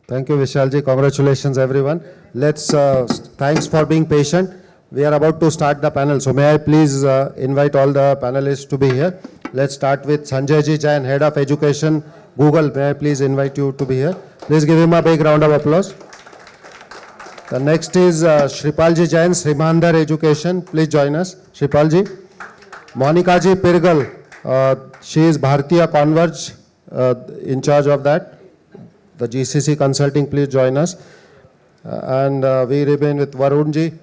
Thank you, Vishalji. Congratulations, everyone. Thanks for being patient. We are about to start the panel. So may I please invite all the panelists to be here. Let's start with Sanjay Ji Jain, Head of Education, Google. May I please invite you to be here. Please give him a big round of applause. The next is Shripal Ji Jain, Srimandar Education. Please join us. Shripal Ji. Monica Ji Pirgal. She is Bhartiya Converge, in charge of that. The GCC Consulting, please join us. And we remain with Varun Ji,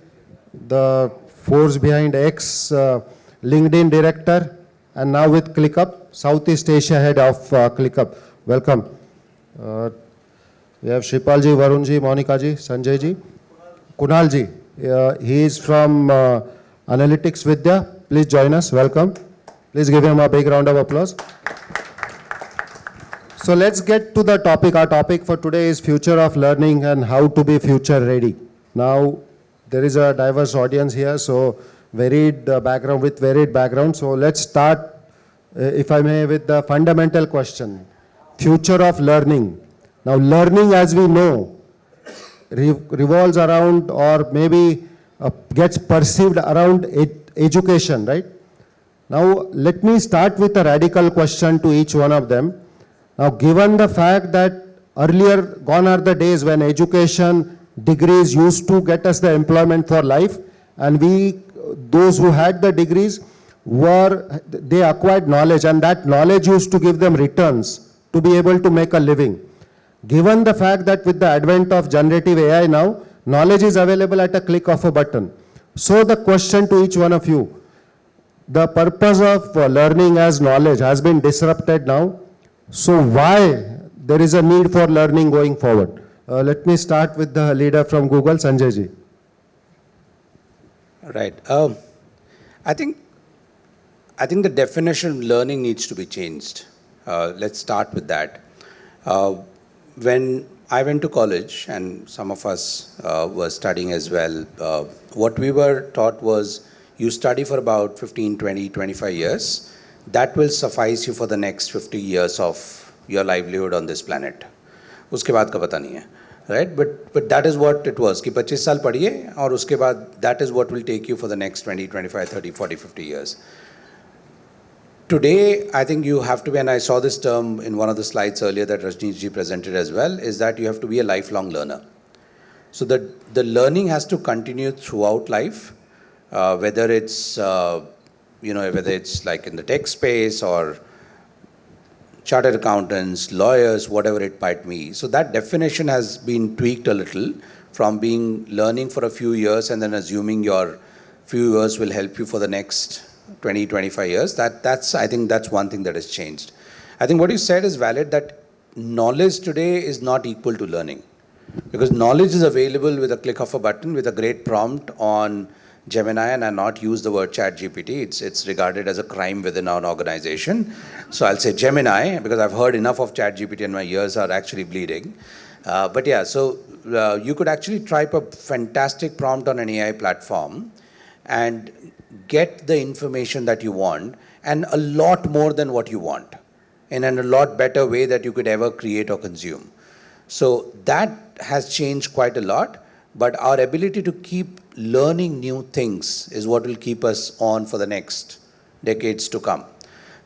the force behind X, LinkedIn Director, and now with ClickUp, Southeast Asia Head of ClickUp. Welcome. We have Shripal Ji, Varun Ji, Monica Ji, Sanjay Ji. Kunal Ji, he is from Analytics Vidya. Please join us. Welcome. Please give him a big round of applause. So let's get to the topic. Our topic for today is future of learning and how to be future ready. Now, there is a diverse audience here, so varied background. So let's start, if I may, with the fundamental question. Future of learning. Now, learning, as we know, revolves around, or maybe gets perceived around education, right? Now, let me start with a radical question to each one of them. Now, given the fact that earlier, gone are the days when education degrees used to get us the employment for life, and those who had the degrees, they acquired knowledge, and that knowledge used to give them returns to be able to make a living. Given the fact that with the advent of generative AI now, knowledge is available at a click of a button. So the question to each one of you, the purpose of learning as knowledge has been disrupted now. So why there is a need for learning going forward? Let me start with the leader from Google, Sanjay Ji. Right. I think the definition of learning needs to be changed. Let's start with that. When I went to college, and some of us were studying as well, what we were taught was you study for about 15, 20, 25 years. That will suffice you for the next 50 years of your livelihood on this planet. उसके बाद का पता नहीं है, right? But that is what it was, कि 25 साल पढ़िए और उसके बाद that is what will take you for the next 20, 25, 30, 40, 50 years. Today, I think you have to be, and I saw this term in one of the slides earlier that Rajneesh ji presented as well, is that you have to be a lifelong learner. So the learning has to continue throughout life, whether it's whether it's like in the tech space or chartered accountants, lawyers, whatever it might be. So that definition has been tweaked a little from being learning for a few years and then assuming your few years will help you for the next 20, 25 years. I think that's one thing that has changed. I think what you said is valid, that knowledge today is not equal to learning, because knowledge is available with a click of a button, with a great prompt on Gemini, and I not use the word ChatGPT. It's regarded as a crime within our organization. So I'll say Gemini, because I've heard enough of ChatGPT and my ears are actually bleeding. But yeah, so you could actually type a fantastic prompt on an AI platform and get the information that you want, and a lot more than what you want, in a lot better way that you could ever create or consume. So that has changed quite a lot. But our ability to keep learning new things is what will keep us on for the next decades to come.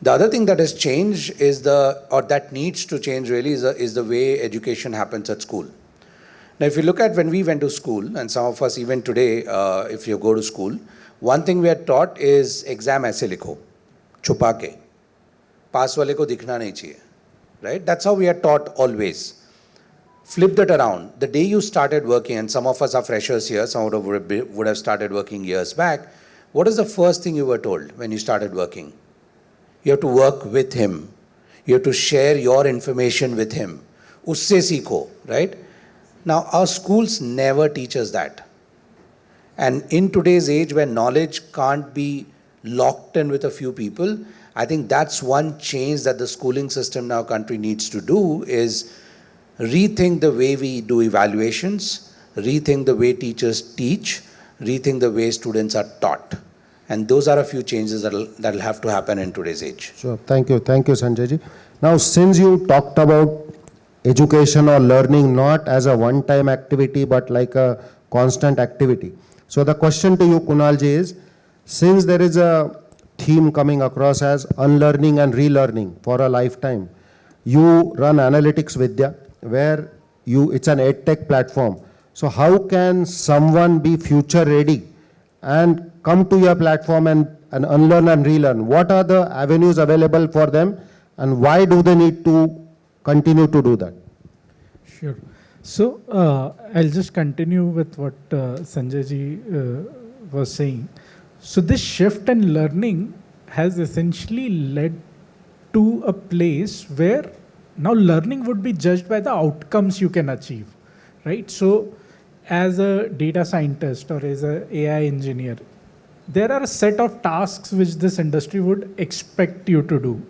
The other thing that has changed is that needs to change really is the way education happens at school. Now, if you look at when we went to school, and some of us even today, if you go to school, one thing we are taught is exam aise likho, chupa ke, pass wale ko dikhna nahi chahiye, right? That's how we are taught always. Flip that around. The day you started working, and some of us are freshers here, some would have started working years back, what is the first thing you were told when you started working? You have to work with him. You have to share your information with him. Usse seekho, right? Now, our schools never teach us that. And in today's age where knowledge can't be locked in with a few people, I think that's one change that the schooling system in our country needs to do, is rethink the way we do evaluations, rethink the way teachers teach, rethink the way students are taught. And those are a few changes that'll have to happen in today's age. Sure. Thank you, Sanjay Ji. Now, since you talked about education or learning not as a one-time activity but like a constant activity. So the question to you, Kunalji, is since there is a theme coming across as unlearning and relearning for a lifetime, you run Analytics Vidya, where it's an edtech platform. So how can someone be future ready and come to your platform and unlearn and relearn? What are the avenues available for them, and why do they need to continue to do that? Sure. So I'll just continue with what Sanjay ji was saying. So this shift in learning has essentially led to a place where now learning would be judged by the outcomes you can achieve, right? So as a data scientist or as an AI engineer, there are a set of tasks which this industry would expect you to do.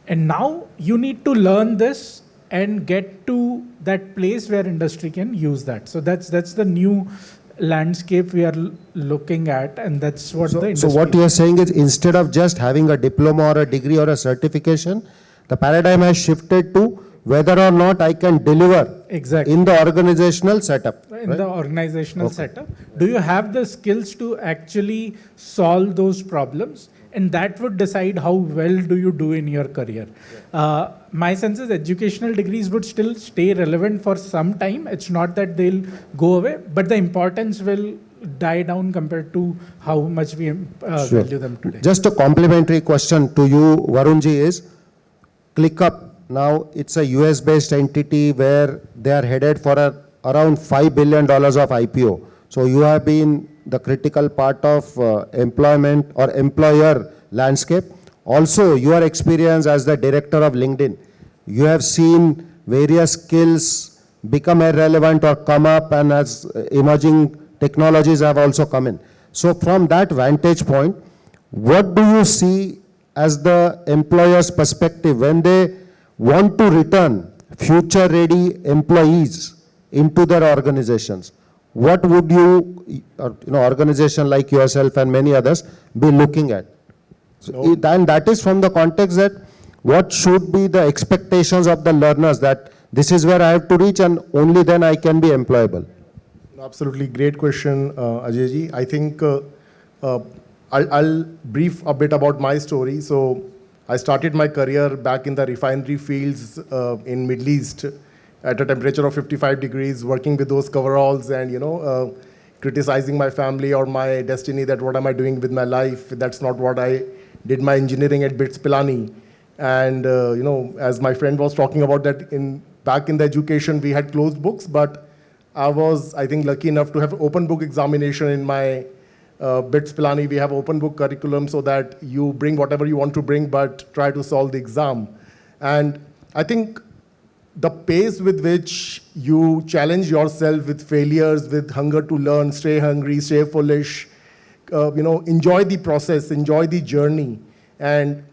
And now you need to learn this and get to that place where industry can use that. So that's the new landscape we are looking at, and that's what the industry. So what you are saying is instead of just having a diploma or a degree or a certification, the paradigm has shifted to whether or not I can deliver Exactly. in the organizational setup. In right? the organizational Okay. setup, do you have the skills to actually solve those problems? And that would decide how well do you do in your career. My sense is educational degrees would still stay relevant for some time. It's not that they'll go away, but the importance will die down compared to how much we Sure. value them today. Just a complimentary question to you, Varunji, is ClickUp. Now it's a US based entity where they are headed for around $5 billion of IPO. So you have been the critical part of employment or employer landscape. Also, your experience as the director of LinkedIn, you have seen various skills become irrelevant or come up, and as emerging technologies have also come in. So from that vantage point, what do you see as the employer's perspective when they want to return future-ready employees into their organizations? What would you, organization like yourself and many others, be looking at? So, and that is from the context that what should be the expectations of the learners, that this is where I have to reach and only then I can be employable. Absolutely great question, Ajay ji. I think I'll brief a bit about my story. So I started my career back in the refinery fields in Middle East at a temperature of 55 degrees, working with those coveralls and, criticizing my family or my destiny, that what am I doing with my life? That's not what I did my engineering at BITS Pilani. And, as my friend was talking about that back in the education, we had closed books, but I was, I think, lucky enough to have open book examination in my BITS Pilani. We have open book curriculum so that you bring whatever you want to bring, but try to solve the exam. And I think the pace with which you challenge yourself with failures, with hunger to learn, stay hungry, stay foolish, enjoy the process, enjoy the journey, and,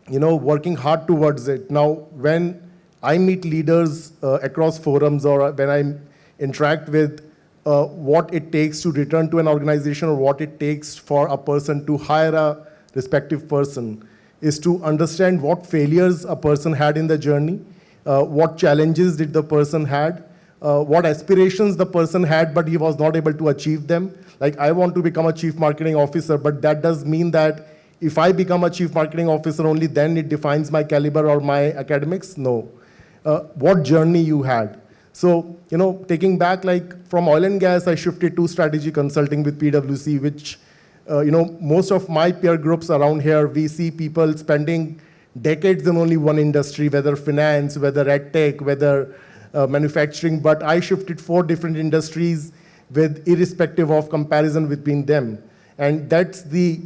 working hard towards it. Now, when I meet leaders across forums or when I interact with what it takes to return to an organization or what it takes for a person to hire a respective person, is to understand what failures a person had in the journey, what challenges did the person had, what aspirations the person had, but he was not able to achieve them. Like, I want to become a chief marketing officer, but that does mean that if I become a chief marketing officer, only then it defines my caliber or my academics? No. What journey you had. So, taking back, like from oil and gas, I shifted to strategy consulting with PwC, which, most of my peer groups around here, we see people spending decades in only one industry, whether finance, whether ed tech, whether manufacturing, but I shifted 4 different industries with irrespective of comparison between them. And that's the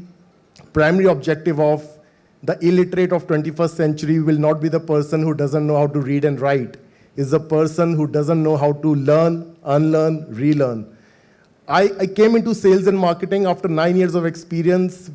primary objective of the illiterate of 21st century will not be the person who doesn't know how to read and write. Is the person who doesn't know how to learn, unlearn, relearn. I came into sales and marketing after 9 years of experience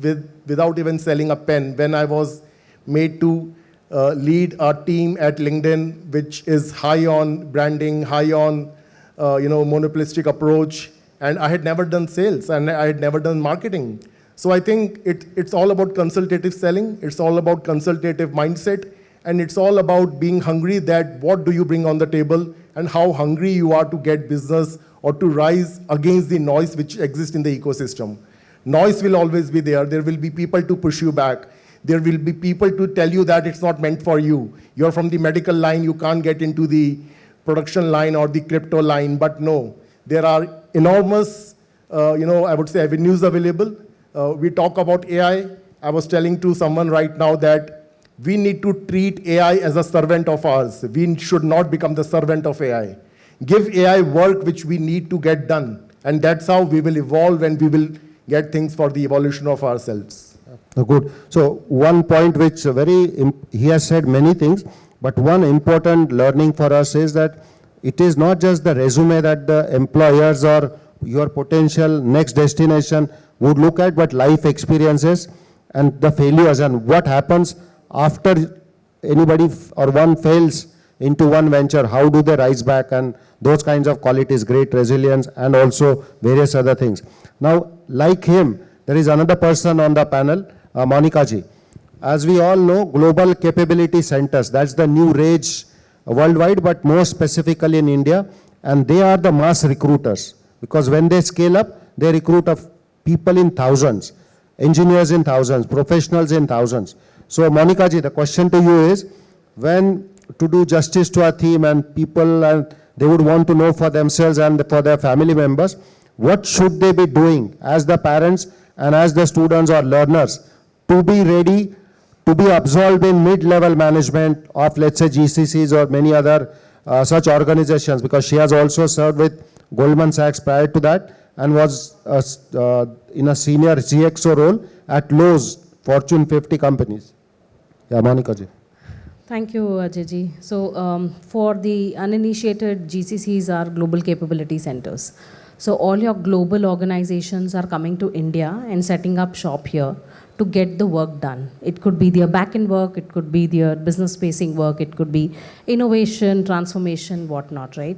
without even selling a pen, when I was made to lead a team at LinkedIn, which is high on branding, high on monopolistic approach, and I had never done sales and I had never done marketing. So I think it's all about consultative selling, it's all about consultative mindset, and it's all about being hungry, that what do you bring on the table and how hungry you are to get business or to rise against the noise which exists in the ecosystem. Noise will always be there. There will be people to push you back. There will be people to tell you that it's not meant for you. You're from the medical line, you can't get into the production line or the crypto line. But no, there are enormous, I would say, avenues available. We talk about AI. I was telling to someone right now that we need to treat AI as a servant of ours. We should not become the servant of AI. Give AI work which we need to get done. And that's how we will evolve and we will get things for the evolution of ourselves. Good. So one point which he has said many things, but one important learning for us is that it is not just the resume that the employers or your potential next destination would look at, but life experiences and the failures and what happens after anybody or one fails into one venture, how do they rise back, and those kinds of qualities, great resilience and also various other things. Now, like him, there is another person on the panel, Monica ji. As we all know, global capability centers, that's the new rage worldwide, but more specifically in India, and they are the mass recruiters, because when they scale up, they recruit of people in thousands, engineers in thousands, professionals in thousands. So Monica ji, the question to you is, when to do justice to our theme and people, and they would want to know for themselves and for their family members, what should they be doing as the parents and as the students or learners to be ready to be absorbed in mid-level management of, let's say, GCCs or many other such organizations, because she has also served with Goldman Sachs prior to that and was in a senior CXO role at Lowe's, Fortune 50 companies. Yeah, Monica ji. Thank you, Ajay. So for the uninitiated, GCCs are global capability centers. So all your global organizations are coming to India and setting up shop here to get the work done. It could be their back-end work, it could be their business-facing work, it could be innovation, transformation, whatnot, right?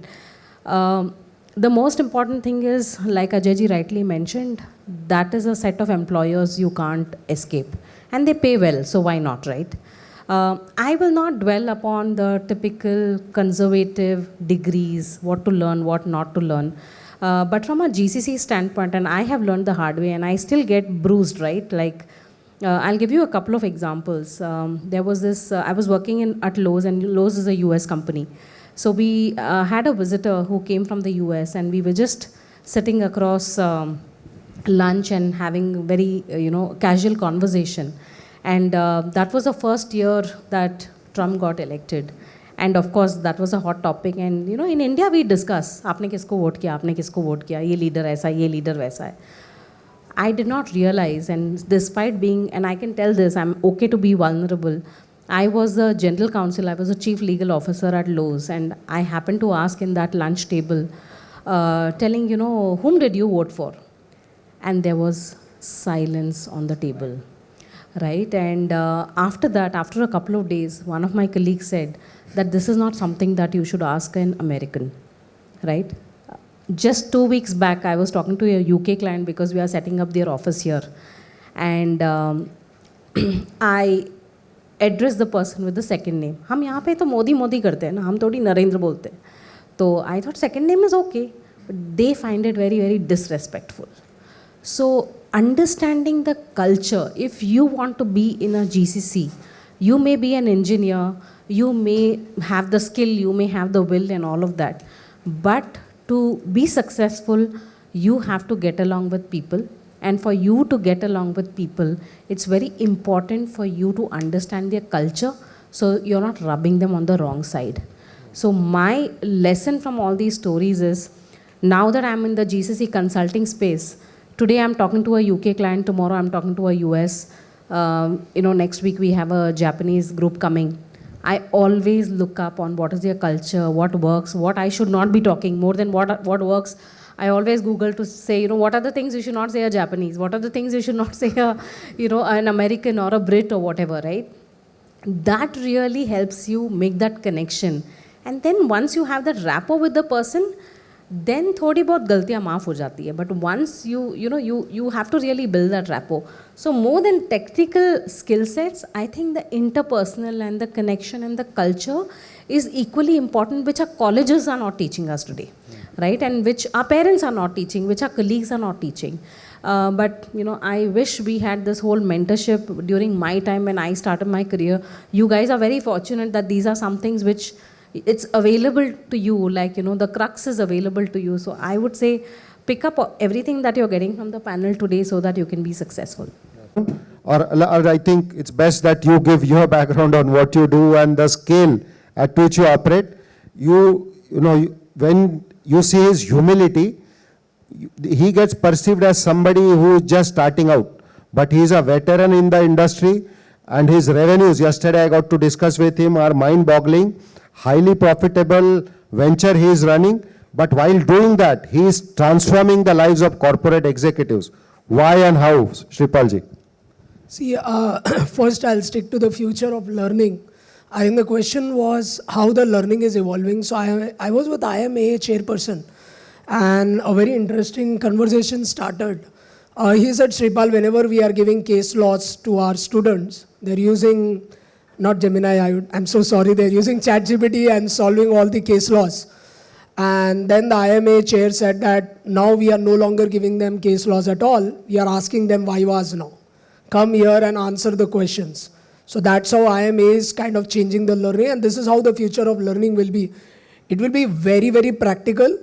The most important thing is, like Ajay rightly mentioned, that is a set of employers you can't escape. And they pay well, so why not, right? I will not dwell upon the typical conservative degrees, what to learn, what not to learn. But from a GCC standpoint, and I have learned the hard way, and I still get bruised, right? Like, I'll give you a couple of examples. There was this, I was working at Lowe's, and Lowe's is a US company. So we had a visitor who came from the US, and we were just sitting across lunch and having very, casual conversation. And that was the first year that Trump got elected. And of course, that was a hot topic. And in India, we discuss, आपने किसको vote किया, आपने किसको vote किया, ये leader ऐसा, ये leader वैसा है. I did not realize, and despite being, and I can tell this, I'm okay to be vulnerable. I was the general counsel, I was a chief legal officer at Lowe's, and I happened to ask in that lunch table, telling, whom did you vote for? And there was silence on the table, right? And after that, after a couple of days, one of my colleagues said that this is not something that you should ask an American, right? Just 2 weeks back, I was talking to a UK client because we are setting up their office here. And I addressed the person with the second name. हम यहाँ पे तो मोदी मोदी करते हैं ना, हम थोड़ी नरेंद्र बोलते हैं. So I thought second name is okay, but they find it very, very disrespectful. So understanding the culture, if you want to be in a GCC, you may be an engineer, you may have the skill, you may have the will and all of that, but to be successful, you have to get along with people. And for you to get along with people, it's very important for you to understand their culture so you're not rubbing them on the wrong side. So my lesson from all these stories is, now that I'm in the GCC consulting space, today I'm talking to a UK client, tomorrow I'm talking to a US, next week we have a Japanese group coming. I always look up on what is their culture, what works, what I should not be talking, more than what works. I always Google to say, what are the things you should not say a Japanese? What are the things you should not say an American or a Brit or whatever, right? That really helps you make that connection. And then once you have that rapport with the person, then थोड़ी बहुत गलतियाँ माफ़ हो जाती है. But once you have to really build that rapport. So more than technical skill sets, I think the interpersonal and the connection and the culture is equally important, which our colleges are not teaching us today, right? And which our parents are not teaching, which our colleagues are not teaching. But I wish we had this whole mentorship during my time when I started my career. You guys are very fortunate that these are some things which it's available to you, like the crux is available to you. So I would say pick up everything that you're getting from the panel today so that you can be successful. Or I think it's best that you give your background on what you do and the scale at which you operate. When you see his humility, he gets perceived as somebody who is just starting out, but he is a veteran in the industry, and his revenues, yesterday I got to discuss with him, are mind-boggling, highly profitable venture he is running, but while doing that, he is transforming the lives of corporate executives. Why and how, Shripalji? See, first I'll stick to the future of learning. I think the question was how the learning is evolving. So I was with IMA chairperson, and a very interesting conversation started. He said, Shripal, whenever we are giving case laws to our students, they're using, not Gemini, I'm so sorry, they're using ChatGPT and solving all the case laws. And then the IMA chair said that now we are no longer giving them case laws at all. We are asking them vivas now. Come here and answer the questions. So that's how IMA is kind of changing the learning, and this is how the future of learning will be. It will be very, very practical,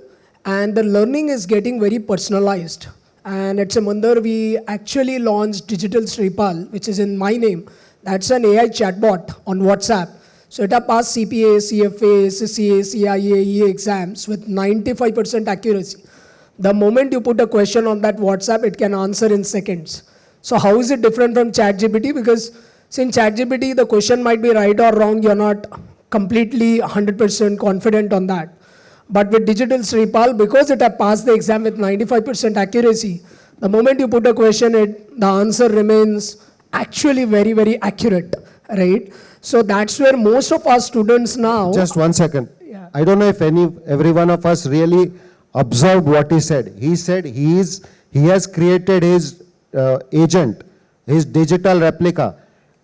and the learning is getting very personalized. And at Samandar, we actually launched Digital Shripal, which is in my name. That's an AI chatbot on WhatsApp. So it has passed CPA, CFA, CCA, CIA, EA exams with 95% accuracy. The moment you put a question on that WhatsApp, it can answer in seconds. So how is it different from ChatGPT? Because since ChatGPT, the question might be right or wrong, you're not completely 100% confident on that. But with Digital Shripal, because it has passed the exam with 95% accuracy, the moment you put a question, the answer remains actually very, very accurate, right? So that's where most of our students now... Just 1 second. Yeah. I don't know if every one of us really observed what he said. He said he has created his agent, his digital replica,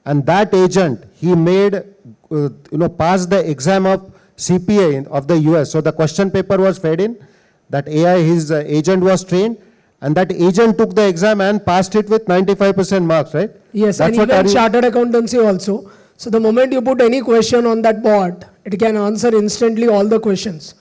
and that agent he made pass the exam of CPA of the US. So the question paper was fed in, that AI, his agent was trained, and that agent took the exam and passed it with 95% marks, right? Yes, That's and even chartered accountancy also. So the moment you put any question on that bot, it can answer instantly all the questions.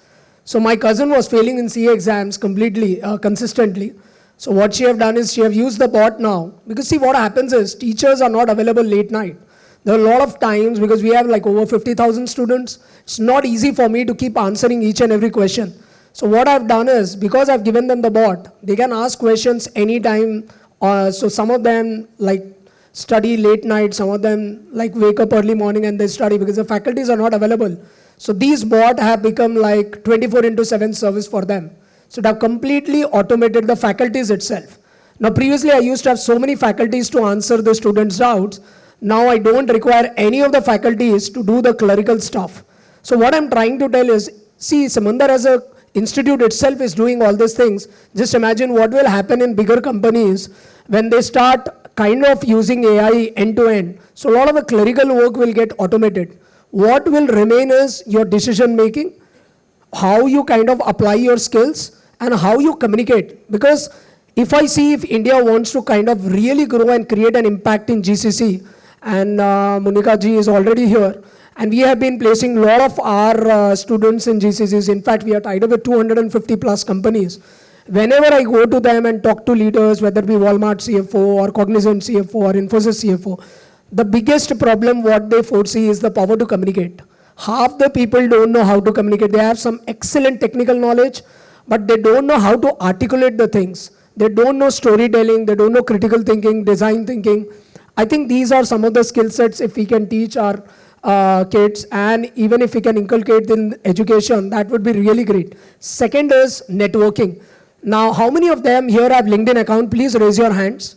So my cousin was failing in CA exams completely, consistently. So what she have done is she have used the bot now. Because see, what happens is teachers are not available late night. There are a lot of times, because we have like over 50,000 students, it's not easy for me to keep answering each and every question. So what I've done is, because I've given them the bot, they can ask questions anytime. So some of them like study late night, some of them like wake up early morning and they study because the faculties are not available. So these bots have become like 24/7 service for them. So it have completely automated the faculties itself. Now previously I used to have so many faculties to answer the students' doubts. Now I don't require any of the faculties to do the clerical stuff. So what I'm trying to tell is, see, Samandar as a institute itself is doing all these things. Just imagine what will happen in bigger companies when they start kind of using AI end to end. So a lot of the clerical work will get automated. What will remain is your decision making, how you kind of apply your skills, and how you communicate. Because if I see if India wants to kind of really grow and create an impact in GCC, and Monika ji is already here, and we have been placing a lot of our students in GCCs. In fact, we are tied up with 250 plus companies. Whenever I go to them and talk to leaders, whether it be Walmart CFO or Cognizant CFO or Infosys CFO, the biggest problem what they foresee is the power to communicate. Half the people don't know how to communicate. They have some excellent technical knowledge, but they don't know how to articulate the things. They don't know storytelling, they don't know critical thinking, design thinking. I think these are some of the skill sets if we can teach our kids, and even if we can inculcate in education, that would be really great. Second is networking. Now, how many of them here have LinkedIn account? Please raise your hands.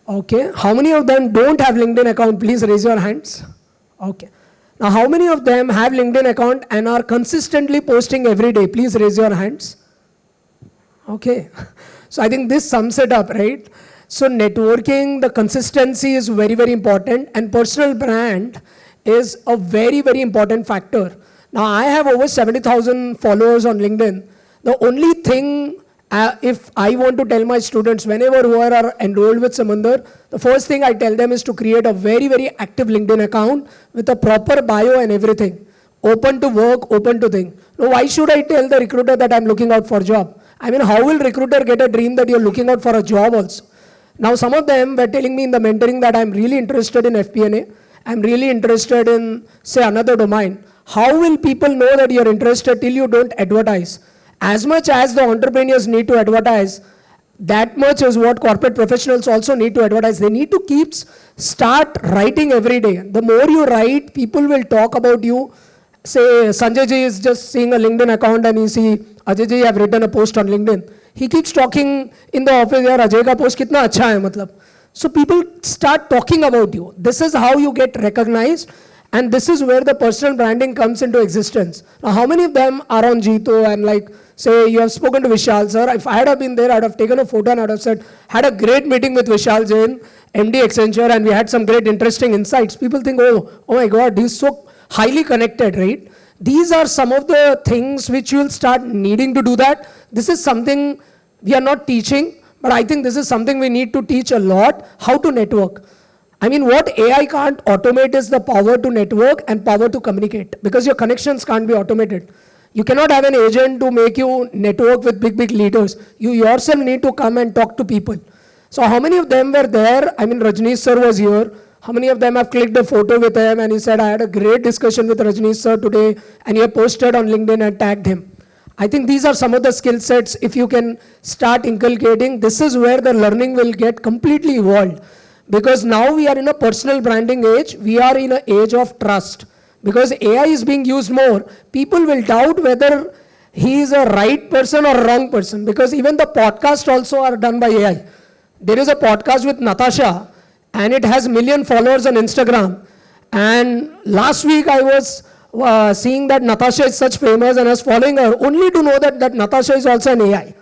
Okay. How many of them don't have LinkedIn account? Please raise your hands. Okay. Now, how many of them have LinkedIn account and are consistently posting every day? Please raise your hands. Okay. So I think this sums it up, right? So networking, the consistency is very, very important, and personal brand is a very, very important factor. Now, I have over 70,000 followers on LinkedIn. The only thing, if I want to tell my students, whenever who are enrolled with Samandar, the first thing I tell them is to create a very, very active LinkedIn account with a proper bio and everything. Open to work, open to thing. Now, why should I tell the recruiter that I'm looking out for a job? I mean, how will recruiter get a dream that you're looking out for a job also? Now, some of them were telling me in the mentoring that I'm really interested in FP&A. I'm really interested in, say, another domain. How will people know that you're interested till you don't advertise? As much as the entrepreneurs need to advertise, that much is what corporate professionals also need to advertise. They need to start writing every day. The more you write, people will talk about you. Say, Sanjay ji is just seeing a LinkedIn account and he see, Ajay ji have written a post on LinkedIn. He keeps talking in the office, yaar, Ajay ka post kitna acha hai, matlab. So people start talking about you. This is how you get recognized, and this is where the personal branding comes into existence. Now, how many of them are on Jeeto and like, say, you have spoken to Vishal, sir. If I had been there, I would have taken a photo and I would have said, had a great meeting with Vishal Jain, MD Accenture, and we had some great interesting insights. People think, oh my God, he's so highly connected, right? These are some of the things which you'll start needing to do that. This is something we are not teaching, but I think this is something we need to teach a lot, how to network. I mean, what AI can't automate is the power to network and power to communicate, because your connections can't be automated. You cannot have an agent to make you network with big leaders. You yourself need to come and talk to people. So how many of them were there? I mean, Rajneesh sir was here. How many of them have clicked a photo with him and he said, I had a great discussion with Rajneesh sir today, and he posted on LinkedIn and tagged him. I think these are some of the skill sets. If you can start inculcating, this is where the learning will get completely evolved. Because now we are in a personal branding age. We are in an age of trust. Because AI is being used more, people will doubt whether he is a right person or wrong person. Because even the podcasts also are done by AI. There is a podcast with Natasha, and it has 1 million followers on Instagram. And last week I was seeing that Natasha is such famous, and I was following her only to know that Natasha is also an AI.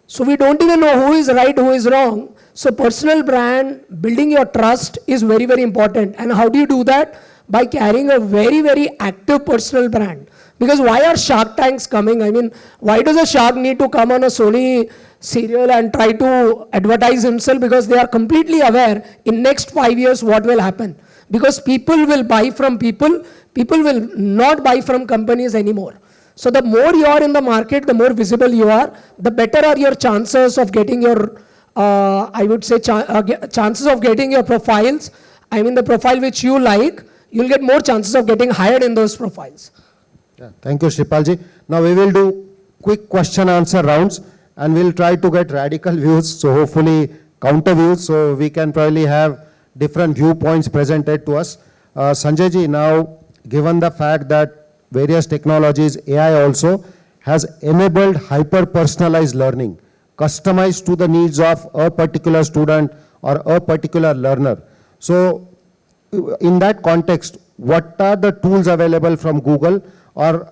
So we don't even know who is right, who is wrong. So personal brand, building your trust is very, very important. And how do you do that? By carrying a very, very active personal brand. Because why are Shark Tanks coming? I mean, why does a shark need to come on a Sony serial and try to advertise himself? Because they are completely aware in next 5 years what will happen. Because people will buy from people will not buy from companies anymore. So the more you are in the market, the more visible you are, the better are your chances of getting your, I would say, chances of getting your profiles. I mean, the profile which you like, you'll get more chances of getting hired in those profiles. Yeah, thank you, Shripalji. Now we will do quick question answer rounds, and we'll try to get radical views, so hopefully counter views, so we can probably have different viewpoints presented to us. Sanjay ji, now given the fact that various technologies, AI also, has enabled hyper-personalized learning, customized to the needs of a particular student or a particular learner. So in that context, what are the tools available from Google, or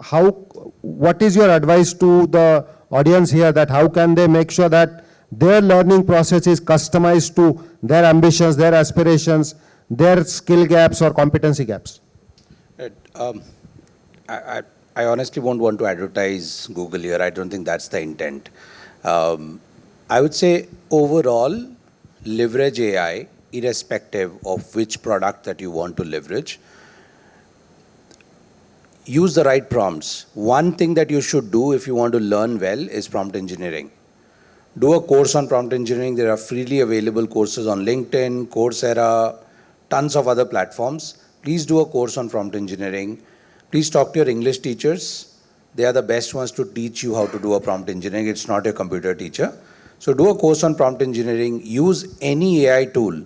what is your advice to the audience here, that how can they make sure that their learning process is customized to their ambitions, their aspirations, their skill gaps or competency gaps? I honestly won't want to advertise Google here. I don't think that's the intent. I would say overall, leverage AI irrespective of which product that you want to leverage. Use the right prompts. One thing that you should do if you want to learn well is prompt engineering. Do a course on prompt engineering. There are freely available courses on LinkedIn, Coursera, tons of other platforms. Please do a course on prompt engineering. Please talk to your English teachers. They are the best ones to teach you how to do a prompt engineering. It's not your computer teacher. So do a course on prompt engineering. Use any AI tool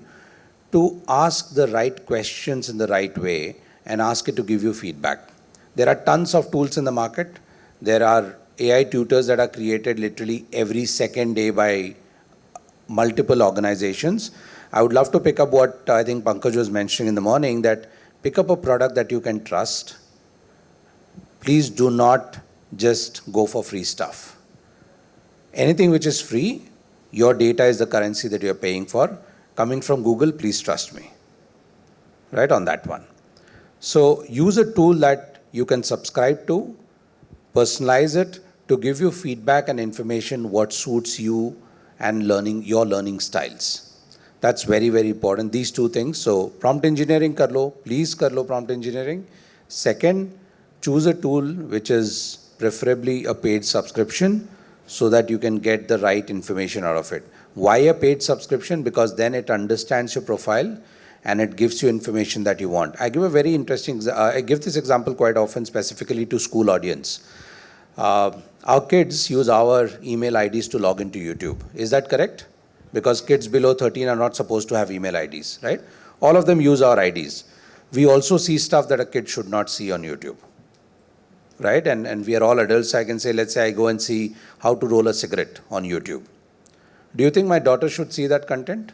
to ask the right questions in the right way and ask it to give you feedback. There are tons of tools in the market. There are AI tutors that are created literally every second day by multiple organizations. I would love to pick up what I think Pankaj was mentioning in the morning, that pick up a product that you can trust. Please do not just go for free stuff. Anything which is free, your data is the currency that you're paying for. Coming from Google, please trust me. Right on that one. So use a tool that you can subscribe to, personalize it to give you feedback and information what suits you and your learning styles. That's very, very important, these two things. So prompt engineering kar lo, please kar lo prompt engineering. Second, choose a tool which is preferably a paid subscription so that you can get the right information out of it. Why a paid subscription? Because then it understands your profile and it gives you information that you want. I give a very interesting, I give this example quite often specifically to school audience. Our kids use our email IDs to log into YouTube. Is that correct? Because kids below 13 are not supposed to have email IDs, right? All of them use our IDs. We also see stuff that a kid should not see on YouTube, right? And we are all adults. I can say, let's say I go and see how to roll a cigarette on YouTube. Do you think my daughter should see that content?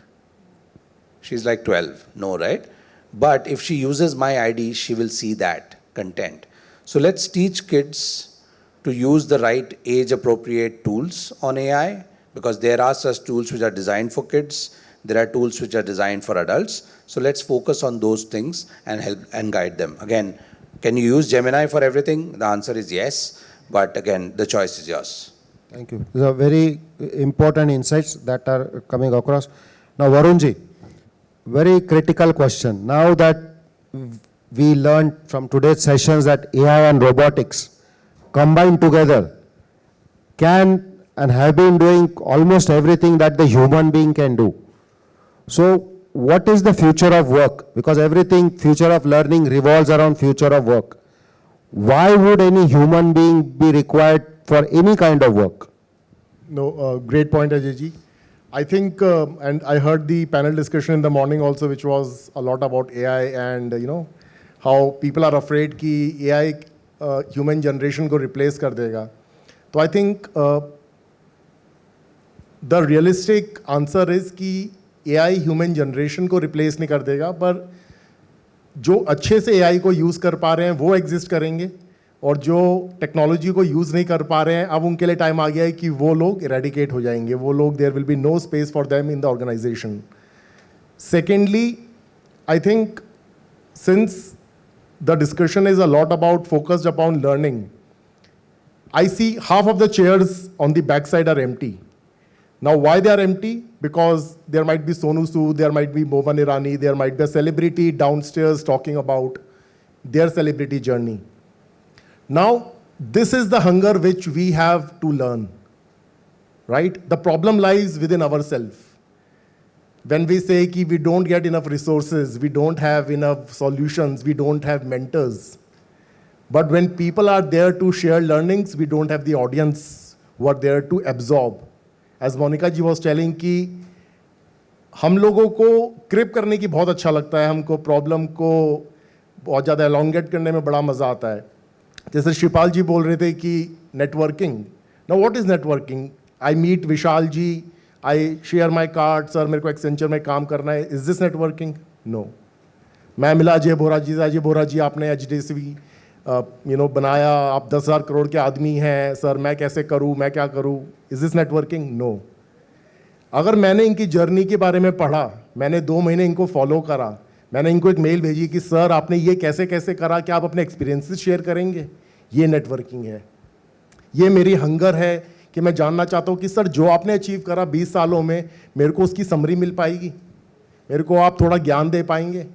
She's like 12. No, right? But if she uses my ID, she will see that content. So let's teach kids to use the right age-appropriate tools on AI, because there are such tools which are designed for kids. There are tools which are designed for adults. So let's focus on those things and help and guide them. Again, can you use Gemini for everything? The answer is yes. But again, the choice is yours. Thank you. These are very important insights that are coming across. Now, Varunji, very critical question. Now that we learned from today's sessions that AI and robotics combined together can and have been doing almost everything that the human being can do. So what is the future of work? Because everything, future of learning revolves around future of work. Why would any human being be required for any kind of work? No, great point, Ajay ji. I think, and I heard the panel discussion in the morning also, which was a lot about AI and, how people are afraid कि AI human generation को replace कर देगा. So I think the realistic answer is कि AI human generation को replace नहीं कर देगा, पर जो अच्छे से AI को use कर पा रहे हैं वो exist करेंगे, और जो टेक्नोलॉजी को यूज़ नहीं कर पा रहे हैं अब उनके लिए टाइम आ गया है कि वो लोग इरेडिकेट हो जाएंगे, वो लोग there will be no space for them in the organization. Secondly, I think since the discussion is a lot about focused upon learning, I see half of the chairs on the backside are empty. Now, why they are empty? Because there might be Sonu Sood, there might be Mohan Irani, there might be a celebrity downstairs talking about their celebrity journey. Now, this is the hunger which we have to learn, right? The problem lies within ourselves. When we say कि we don't get enough resources, we don't have enough solutions, we don't have mentors. But when people are there to share learnings, we don't have the audience who are there to absorb. As Monica ji was telling कि हम लोगों को क्रिप करने की बहुत अच्छा लगता है, हमको प्रॉब्लम को बहुत ज़्यादा एलोंगेट करने में बड़ा मज़ा आता है. जैसे शिपाल जी बोल रहे थे कि networking. Now what is networking? I meet Vishal ji, I share my card, sir मेरे को एक्सेंचर में काम करना है. Is this networking? नो. मैं मिला अजय बोरा जी, अजय बोरा जी आपने HDFC बनाया, आप 10,000 करोड़ के आदमी हैं, सर मैं कैसे करूं, मैं क्या करूं? Is this networking? नो. अगर मैंने इनकी जर्नी के बारे में पढ़ा, मैंने 2 महीने इनको फॉलो करा, मैंने इनको एक मेल भेजी कि सर आपने ये कैसे कैसे करा, क्या आप अपने एक्सपीरियंसेस शेयर करेंगे? ये नेटवर्किंग है. ये मेरी हंगर है कि मैं जानना चाहता हूँ कि सर जो आपने अचीव करा 20 सालों में, मेरे को उसकी समरी मिल पाएगी? मेरे को आप थोड़ा ज्ञान दे पाएंगे?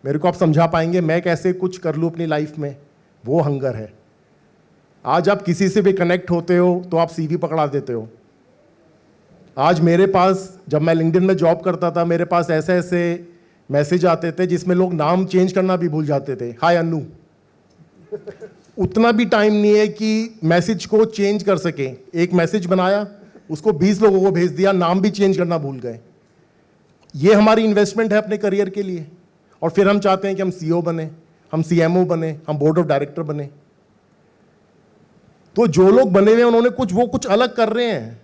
मेरे को आप समझा पाएंगे मैं कैसे कुछ कर लूँ अपनी लाइफ में? वो हंगर है. आज आप किसी से भी कनेक्ट होते हो तो आप CV पकड़ा देते हो. आज मेरे पास, जब मैं लिंक्डइन में जॉब करता था, मेरे पास ऐसे ऐसे मैसेज आते थे जिसमें लोग नाम चेंज करना भी भूल जाते थे. हाय अन्नू. उतना भी टाइम नहीं है कि मैसेज को चेंज कर सके. एक मैसेज बनाया, उसको 20 लोगों को भेज दिया, नाम भी चेंज करना भूल गए. ये हमारी इन्वेस्टमेंट है अपने करियर के लिए. और फिर हम चाहते हैं कि हम CEO बने, हम CMO बने, हम बोर्ड ऑफ डायरेक्टर बने. तो जो लोग बने हुए हैं उन्होंने कुछ अलग कर रहे हैं.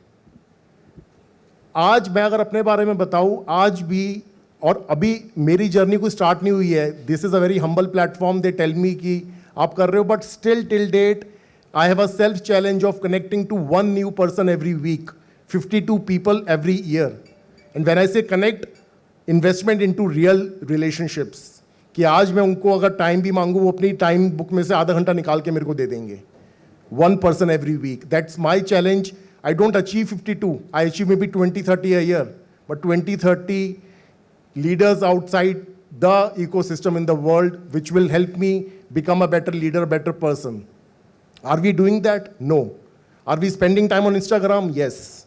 आज मैं अगर अपने बारे में बताऊं, आज भी और अभी मेरी जर्नी कोई स्टार्ट नहीं हुई है. This is a very humble platform. They tell me कि आप कर रहे हो, but still till date I have a self challenge of connecting to one new person every week, 52 people every year. And when I say connect, investment into real relationships. कि आज मैं उनको अगर टाइम भी मांगू, वो अपनी टाइम बुक में से आधा घंटा निकाल के मेरे को दे देंगे. One person every week. That's my challenge. I don't achieve 52. I achieve maybe 20, 30 a year. But 20, 30 leaders outside the ecosystem in the world, which will help me become a better leader, a better person. Are we doing that? No. Are we spending time on Instagram? Yes.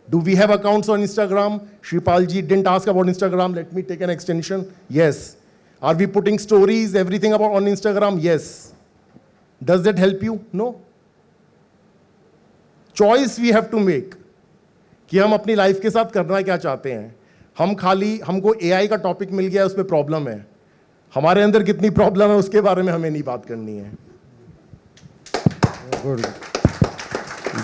Do we have accounts on Instagram? Shripal ji didn't ask about Instagram. Let me take an extension. Yes. Are we putting stories, everything about on Instagram? Yes. Does that help you? No. Choice we have to make. कि हम अपनी life के साथ करना क्या चाहते हैं. हम खाली हमको AI का टॉपिक मिल गया, उसमें प्रॉब्लम है. हमारे अंदर कितनी प्रॉब्लम है उसके बारे में हमें नहीं बात करनी है.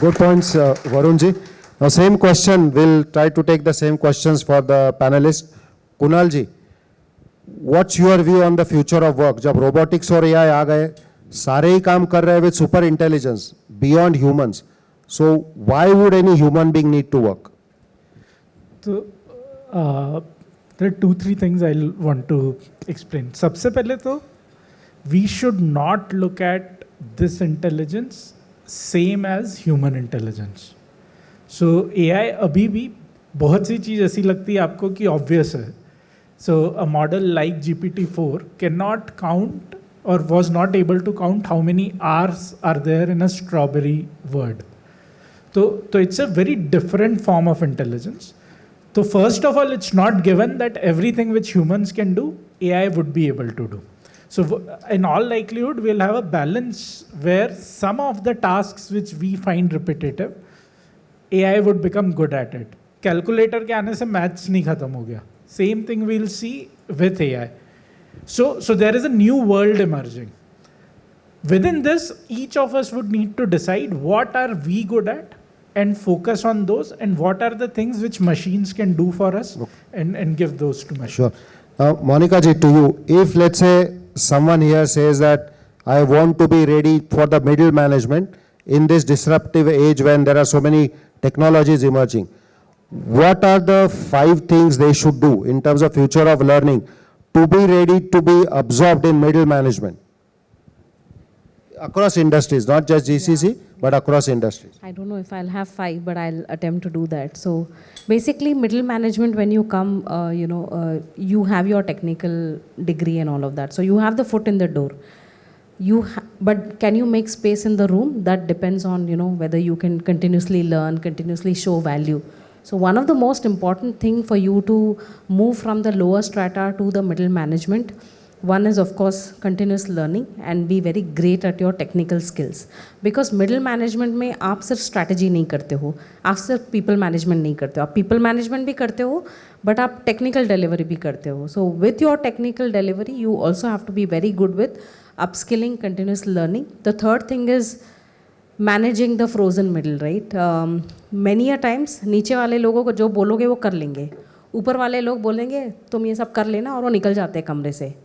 Good points, Varun ji. Now, same question, we'll try to take the same questions for the panelists. Kunal ji, what's your view on the future of work? जब robotics और AI आ गए, सारे ही काम कर रहे हैं with super intelligence, beyond humans. So, why would any human being need to work? So, there are 2-3 things I'll want to explain. सबसे पहले तो we should not look at this intelligence same as human intelligence. So AI अभी भी बहुत सी चीज़ ऐसी लगती है आपको कि obvious है. So a model like GPT-4 cannot count or was not able to count how many R's are there in a strawberry word. So it's a very different form of intelligence. So first of all, it's not given that everything which humans can do, AI would be able to do. So in all likelihood, we'll have a balance where some of the tasks which we find repetitive, AI would become good at it. Calculator के आने से maths नहीं खत्म हो गया. Same thing we'll see with AI. So there is a new world emerging. Within this, each of us would need to decide what are we good at and focus on those, and what are the things which machines can do for us, and give those to machines. Sure. Now, Monica ji, to you, if let's say someone here says that I want to be ready for the middle management in this disruptive age when there are so many technologies emerging, what are the 5 things they should do in terms of future of learning to be ready to be absorbed in middle management? Across industries, not just GCC, but across industries. I don't know if I'll have 5, but I'll attempt to do that. So basically, middle management, when you come, you have your technical degree and all of that. So you have the foot in the door. But can you make space in the room? That depends on, whether you can continuously learn, continuously show value. So one of the most important thing for you to move from the lower strata to the middle management, one is of course continuous learning and be very great at your technical skills. Because middle management में आप सिर्फ strategy नहीं करते हो, आप सिर्फ people management नहीं करते हो, आप people management भी करते हो, but आप technical delivery भी करते हो. So with your technical delivery, you also have to be very good with upskilling, continuous learning. The third thing is managing the frozen middle, right? Many a times नीचे वाले लोगों को जो बोलोगे वो कर लेंगे, ऊपर वाले लोग बोलेंगे तुम ये सब कर लेना, और वो निकल जाते हैं कमरे से.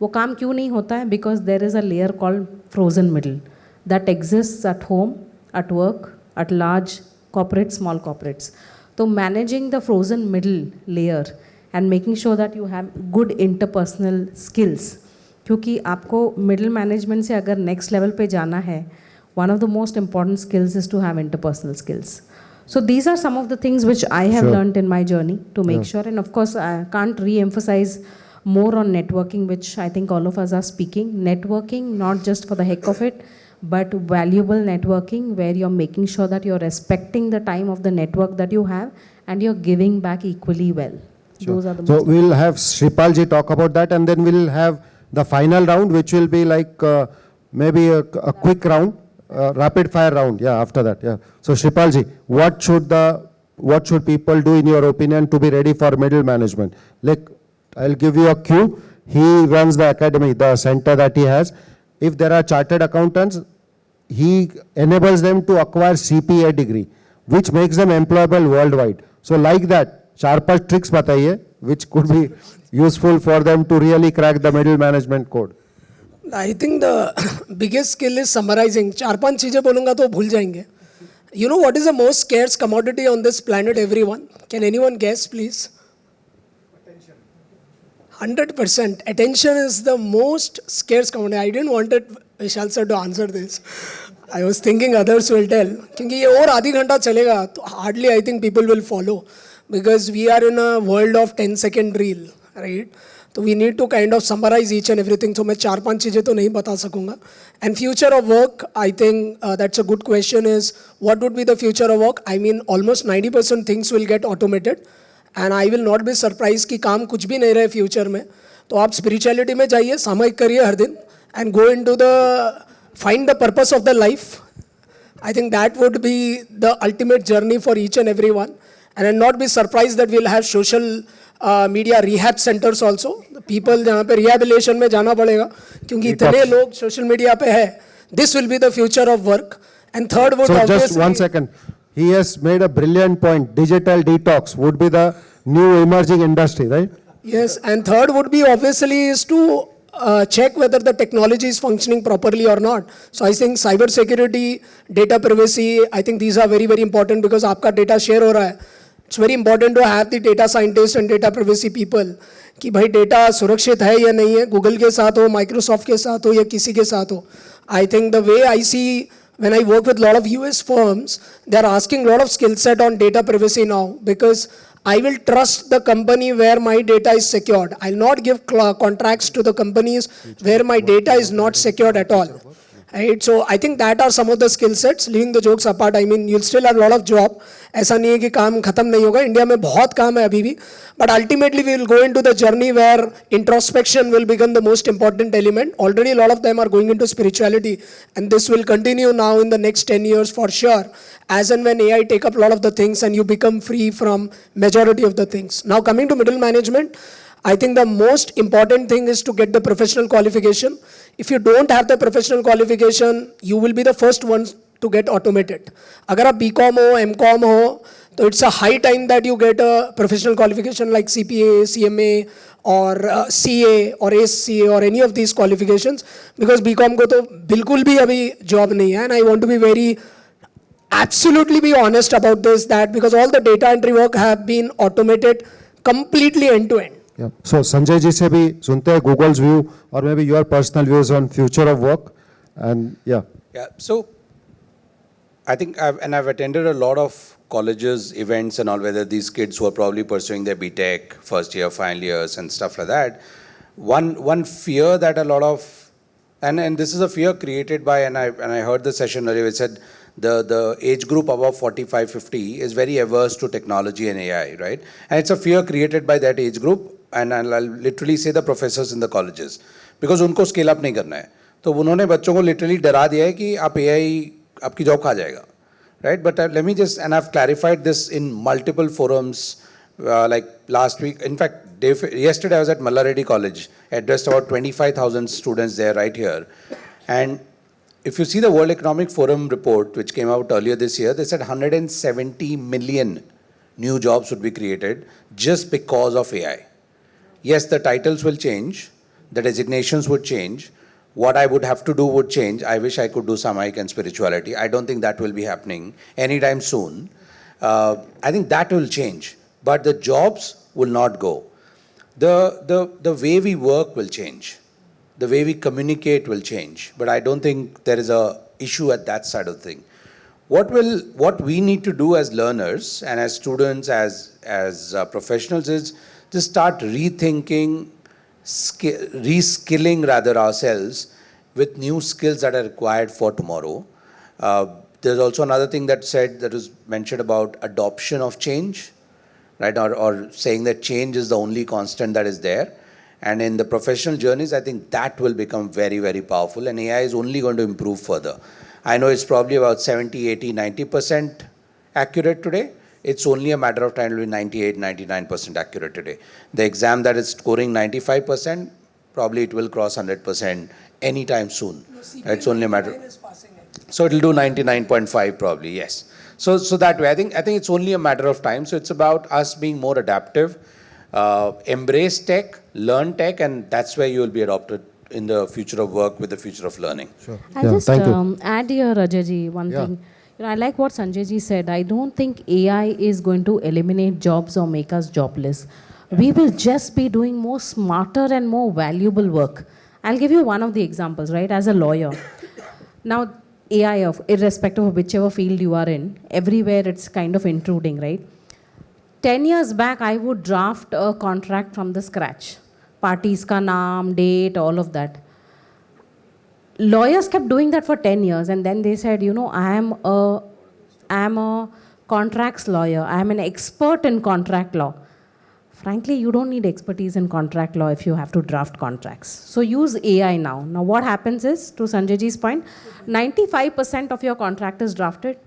वो काम क्यों नहीं होता है? Because there is a layer called frozen middle that exists at home, at work, at large corporates, small corporates. So managing the frozen middle layer and making sure that you have good interpersonal skills. क्योंकि आपको middle management से अगर next level पे जाना है, one of the most important skills is to have interpersonal skills. So these are some of the things which I have learned in my journey to make sure. And of course, I can't re-emphasize more on networking, which I think all of us are speaking. Networking, not just for the heck of it, but valuable networking where you're making sure that you're respecting the time of the network that you have and you're giving back equally well. Those are the So most we'll have Shripal ji talk about that, and then we'll have the final round, which will be like maybe a quick round, rapid fire round. Yeah, after that. Yeah. So Shripal ji, what should people do in your opinion to be ready for middle management? Like, I'll give you a cue. He runs the academy, the center that he has. If there are chartered accountants, he enables them to acquire CPA degree, which makes them employable worldwide. So like that, 4-5 tricks बताइए which could be useful for them to really crack the middle management code? I think the biggest skill is summarizing. 4-5 चीजें बोलूँगा तो भूल जाएंगे. You know what is the most scarce commodity on this planet, everyone? Can anyone guess, please? 100%. Attention is the most scarce commodity. I didn't want Vishal sir to answer this. I was thinking others will tell. क्योंकि ये और आधी घंटा चलेगा तो hardly I think people will follow, because we are in a world of 10-second reel, right? तो we need to kind of summarize each and everything. So मैं 4-5 चीज़ें तो नहीं बता सकूँगा. And future of work, I think that's a good question is, what would be the future of work? I mean, almost 90% things will get automated. And I will not be surprised कि काम कुछ भी नहीं रहे future में. तो आप spirituality में जाइए, सामयिक करिए हर दिन, and go into find the purpose of the life. I think that would be the ultimate journey for each and everyone. And I'll not be surprised that we'll have social media rehab centers also. The people जहाँ पे rehabilitation में जाना पड़ेगा, क्योंकि इतने लोग social media पे है. This will be the future of work. And third would So just obviously, 1 second. He has made a brilliant point. Digital detox would be the new emerging industry, right? yes, and third would be obviously is to check whether the technology is functioning properly or not. So I think cyber security, data privacy, I think these are very, very important, because आपका data share हो रहा है. It's very important to have the data scientists and data privacy people कि भाई data सुरक्षित है या नहीं है, Google के साथ हो, Microsoft के साथ हो या किसी के साथ हो. I think the way I see when I work with a lot of US firms, they are asking a lot of skill set on data privacy now, because I will trust the company where my data is secured. I'll not give contracts to the companies where my data is not secured at all. Right? So I think that are some of the skill sets. Leaving the jokes apart, I mean, you'll still have a lot of job. ऐसा नहीं है कि काम खत्म नहीं होगा. India में बहुत काम है अभी भी. But ultimately we will go into the journey where introspection will become the most important element. Already a lot of them are going into spirituality, and this will continue now in the next 10 years for sure. As and when AI take up a lot of the things and you become free from majority of the things. Now coming to middle management, I think the most important thing is to get the professional qualification. If you don't have the professional qualification, you will be the first ones to get automated. अगर आप BCom हो, MCom हो, तो it's a high time that you get a professional qualification like CPA, CMA, or CA or ACA or any of these qualifications, because BCom को तो बिल्कुल भी अभी job नहीं है. And I want to be very absolutely be honest about this, that because all the data entry work have been automated completely end to end. Yeah. So Sanjay ji से भी सुनते हैं Google's view or maybe your personal views on future of work, and yeah. Yeah, so I think I've attended a lot of colleges, events and all, whether these kids who are probably pursuing their BTech, first year, final years and stuff like that. One fear that a lot of, and this is a fear created by, and I heard the session earlier, it said the age group above 45, 50 is very averse to technology and AI, right? And it's a fear created by that age group, and I'll literally say the professors in the colleges, because उनको scale up नहीं करना है. तो उन्होंने बच्चों को literally डरा दिया है कि आप AI आपकी जॉब खा जाएगा, right? But let me just, and I've clarified this in multiple forums, like last week. In fact, yesterday I was at Malla Reddy College, addressed about 25,000 students there right here. And if you see the World Economic Forum report, which came out earlier this year, they said 170 million new jobs would be created just because of AI. Yes, the titles will change, the designations would change, what I would have to do would change. I wish I could do Samayik and spirituality. I don't think that will be happening anytime soon. I think that will change, but the jobs will not go. The way we work will change. The way we communicate will change, but I don't think there is a issue at that side of the thing. What we need to do as learners and as students, as professionals, is just start rethinking, reskilling rather ourselves with new skills that are required for tomorrow. There's also another thing that was mentioned about adoption of change, right? Or saying that change is the only constant that is there. And in the professional journeys, I think that will become very, very powerful, and AI is only going to improve further. I know it's probably about 70, 80, 90% accurate today. It's only a matter of time to be 98, 99% accurate today. The exam that is scoring 95%, probably it will cross 100% anytime soon. It's only a matter. So it'll do 99.5 probably, yes. So that way, I think it's only a matter of time. So it's about us being more adaptive. Embrace tech, learn tech, and that's where you will be adopted in the future of work with the future of learning. I'll Yeah, just thank you. add here, Ajay one Yeah. thing. You know, I like what Sanjay ji said. I don't think AI is going to eliminate jobs or make us jobless. We will just be doing more smarter and more valuable work. I'll give you one of the examples, right? As a lawyer. Now, AI, irrespective of whichever field you are in, everywhere it's kind of intruding, right? 10 years back, I would draft a contract from the scratch. Parties ka naam, date, all of that. Lawyers kept doing that for 10 years, and then they said, you know, I am a contracts lawyer. I am an expert in contract law. Frankly, you don't need expertise in contract law if you have to draft contracts. So use AI now. Now what happens is, to Sanjay ji's point, 95% of your contract is drafted,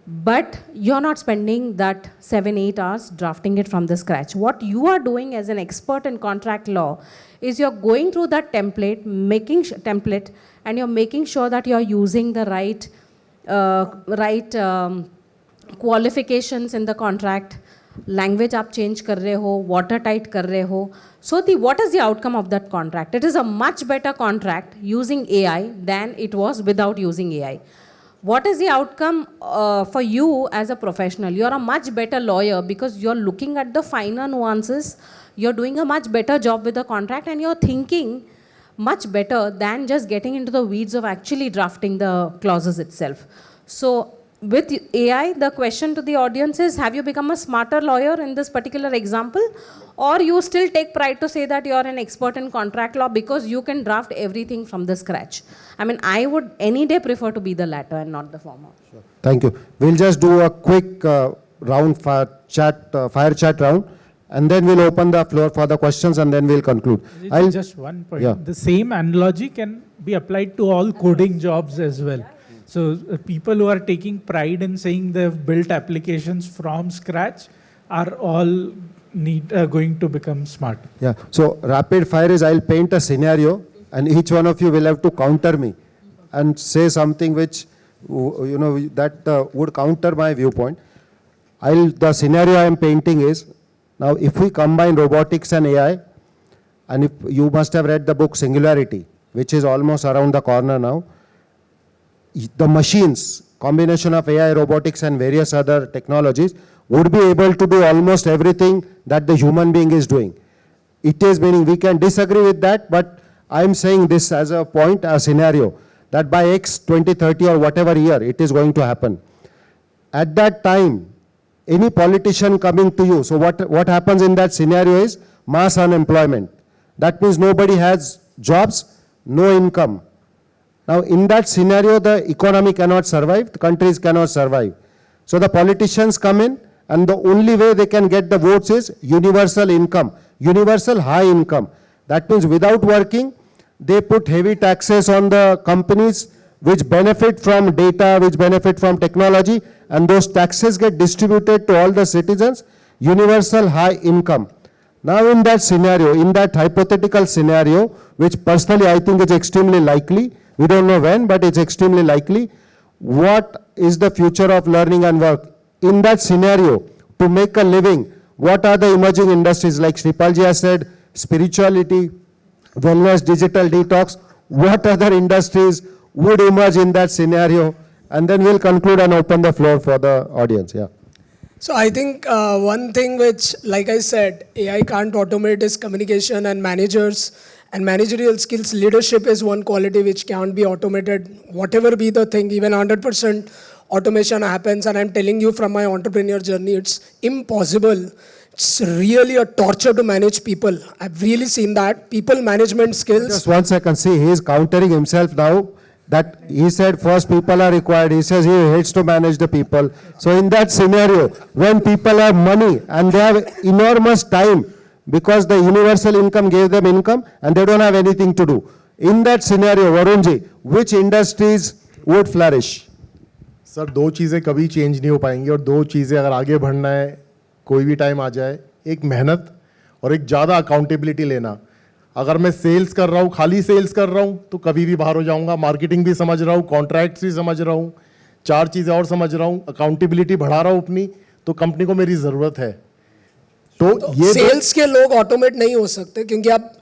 but you're not spending that 7-8 hours drafting it from the scratch. What you are doing as an expert in contract law is you're going through that template, template, and you're making sure that you're using the right qualifications in the contract. Language आप change कर रहे हो, watertight कर रहे हो. So what is the outcome of that contract? It is a much better contract using AI than it was without using AI. What is the outcome for you as a professional? You're a much better lawyer because you're looking at the finer nuances. You're doing a much better job with the contract, and you're thinking much better than just getting into the weeds of actually drafting the clauses itself. So with AI, the question to the audience is, have you become a smarter lawyer in this particular example? Or you still take pride to say that you're an expert in contract law because you can draft everything from the scratch? I mean, I would any day prefer to be the latter and not the former. Thank you. We'll just do a quick round fire chat round, and then we'll open the floor for the questions, and then we'll conclude. I'll Just one point. Yeah. The same analogy can be applied to all coding jobs as well. So people who are taking pride in saying they've built applications from scratch are all going to become smart. Yeah. So rapid fire is, I'll paint a scenario, and each one of you will have to counter me and say something which that would counter my viewpoint. The scenario I am painting is, now if we combine robotics and AI, and if you must have read the book Singularity, which is almost around the corner now, the machines, combination of AI, robotics, and various other technologies, would be able to do almost everything that the human being is doing. It is meaning, we can disagree with that, but I'm saying this as a point, a scenario, that by X 2030 or whatever year it is going to happen. At that time, any politician coming to you, so what happens in that scenario is mass unemployment. That means nobody has jobs, no income. Now, in that scenario, the economy cannot survive, the countries cannot survive. So the politicians come in, and the only way they can get the votes is universal income, universal high income. That means without working, they put heavy taxes on the companies which benefit from data, which benefit from technology, and those taxes get distributed to all the citizens, universal high income. Now in that scenario, in that hypothetical scenario, which personally I think is extremely likely, we don't know when, but it's extremely likely, what is the future of learning and work? In that scenario, to make a living, what are the emerging industries? Like Shripalji has said, spirituality, wellness, digital detox, what other industries would emerge in that scenario? And then we'll conclude and open the floor for the audience. Yeah. So I think one thing which, like I said, AI can't automate is communication and managers and managerial skills. Leadership is one quality which can't be automated. Whatever be the thing, even 100% automation happens, and I'm telling you from my entrepreneur journey, it's impossible. It's really a torture to manage people. I've really seen that. People management skills. Just 1 second. See, he is countering himself now. That he said first people are required. He says he hates to manage the people. So in that scenario, when people have money and they have enormous time, because the universal income gave them income and they don't have anything to do. In that scenario, Varunji, which industries would flourish? Sir दो चीज़ें कभी change नहीं हो पाएंगी, और दो चीज़ें अगर आगे बढ़ना है कोई भी टाइम आ जाए, एक मेहनत और एक ज़्यादा अकाउंटेबिलिटी लेना. अगर मैं सेल्स कर रहा हूँ, खाली सेल्स कर रहा हूँ, तो कभी भी बाहर हो जाऊँगा. मार्केटिंग भी समझ रहा हूँ, कॉन्ट्रैक्ट्स भी समझ रहा हूँ, 4 चीज़ें और समझ रहा हूँ, अकाउंटेबिलिटी बढ़ा रहा हूँ अपनी, तो कंपनी को मेरी ज़रूरत है. तो ये सेल्स के लोग ऑटोमेट नहीं हो सकते क्योंकि आप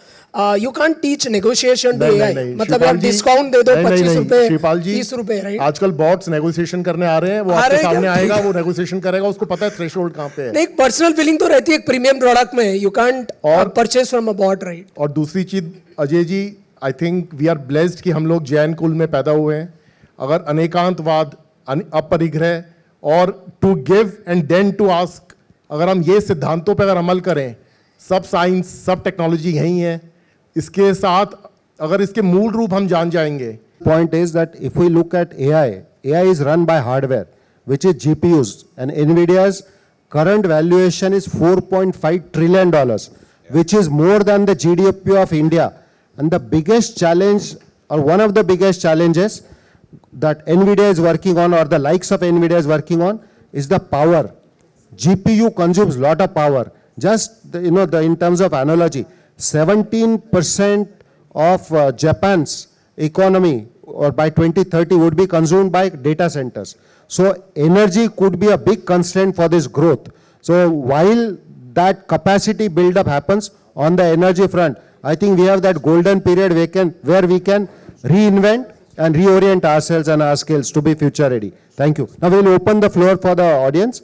you can't teach negotiation to AI, मतलब आप डिस्काउंट दे दो 25 रुपए शिवपाल जी 30 रुपए, राइट? आजकल बॉट्स नेगोशिएशन करने आ रहे हैं, वो आ आपके रहे हैं सामने क्या? आएगा, वो नेगोशिएशन करेगा, उसको पता है थ्रेशोल्ड कहाँ पे है। नहीं, एक पर्सनल फीलिंग तो रहती है एक प्रीमियम प्रोडक्ट में, you can't purchase from a bot, right? और दूसरी चीज Ajay ji, I think we are blessed कि हम लोग जैन कुल में पैदा हुए हैं। अगर अनेकांतवाद, अपरिग्रह और to give and then to ask, अगर हम ये सिद्धांतों पर अगर अमल करें, सब साइंस सब टेक्नोलॉजी यही है, इसके साथ अगर इसके मूल रूप हम जान जाएंगे। Point is that if we look at AI is run by hardware, which is GPUs, and NVIDIA's current valuation is $4.5 trillion, which is more than the GDP of India. And the biggest challenge, or one of the biggest challenges that NVIDIA is working on, or the likes of NVIDIA is working on, is the power. GPU consumes lot of power. Just, in terms of analogy, 17% of Japan's economy, or by 2030, would be consumed by data centers. So energy could be a big constraint for this growth. So while that capacity build-up happens on the energy front, I think we have that golden period where we can reinvent and reorient ourselves and our skills to be future ready. Thank you. Now we'll open the floor for the audience,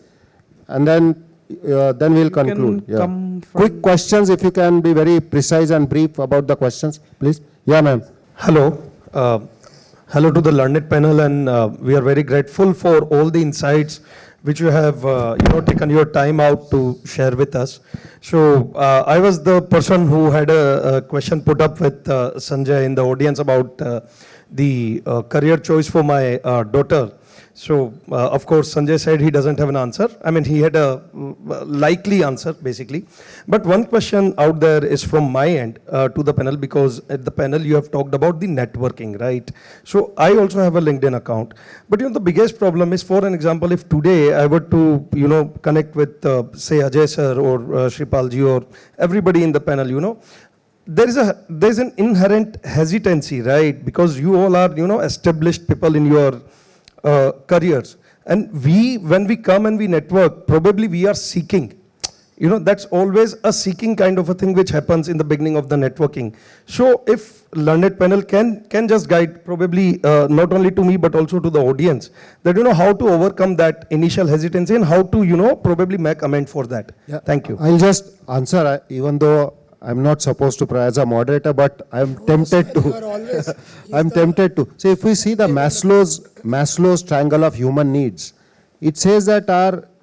and then we'll conclude. Yeah. Quick questions, if you can be very precise and brief about the questions, please. Yeah, ma'am. Hello. Hello to the learned panel, and we are very grateful for all the insights which you have taken your time out to share with us. So I was the person who had a question put up with Sanjay in the audience about the career choice for my daughter. So, of course, Sanjay said he doesn't have an answer. I mean, he had a likely answer, basically. But one question out there is from my end to the panel, because at the panel you have talked about the networking, right? So, I also have a LinkedIn account. But, the biggest problem is, for an example, if today I were to, connect with, say, Ajay sir or Shripal ji or everybody in the panel, there's an inherent hesitancy, right? Because you all are, established people in your careers, and when we come and we network, probably we are seeking, that's always a seeking kind of a thing which happens in the beginning of the networking. So if learned panel can just guide, probably not only to me but also to the audience, that how to overcome that initial hesitancy and how to probably make amend for that. Yeah. Thank you. I'll just answer, even though I'm not supposed to as a moderator, but I'm tempted to. I'm tempted to. So if we see the Maslow's triangle of human needs, it says that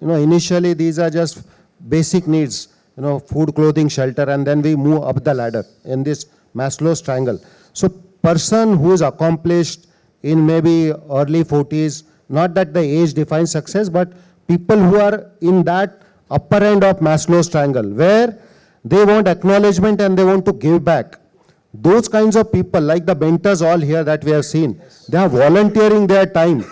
initially these are just basic needs, food, clothing, shelter, and then we move up the ladder in this Maslow's triangle. So person who is accomplished in maybe early 40s, not that the age defines success, but people who are in that upper end of Maslow's triangle, where they want acknowledgement and they want to give back. Those kinds of people, like the mentors all here that we have seen, they are volunteering their time.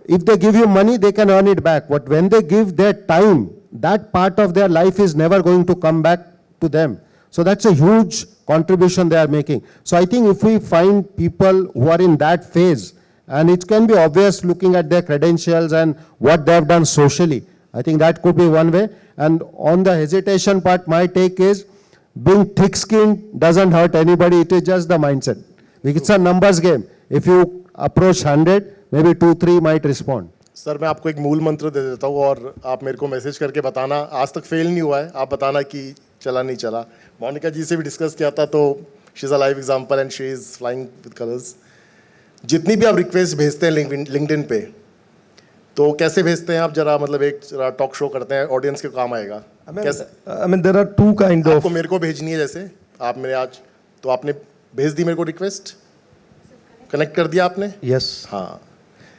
If they give you money, they can earn it back. But when they give their time, that part of their life is never going to come back to them. So that's a huge contribution they are making. So I think if we find people who are in that phase, and it can be obvious looking at their credentials and what they have done socially, I think that could be one way. And on the hesitation part, my take is being thick-skinned doesn't hurt anybody. It is just the mindset. It's a numbers game. If you approach 100, maybe 2-3 might respond. Sir मैं आपको एक मूल मंत्र दे देता हूँ और आप मेरे को मैसेज करके बताना, आज तक फेल नहीं हुआ है, आप बताना कि चला नहीं चला। मोनिका जी से भी डिस्कस किया था, तो she is a live example and she is flying with colours. जितनी भी आप रिक्वेस्ट भेजते हैं लिंक्डइन पे, तो कैसे भेजते हैं आप? जरा मतलब एक जरा टॉक शो करते हैं, ऑडियंस के काम आएगा। I mean, there are two kind of. आपको मेरे को भेजनी है, जैसे आप मेरे आज, तो आपने भेज दी मेरे को रिक्वेस्ट, कनेक्ट कर दिया आपने? Yes. हाँ।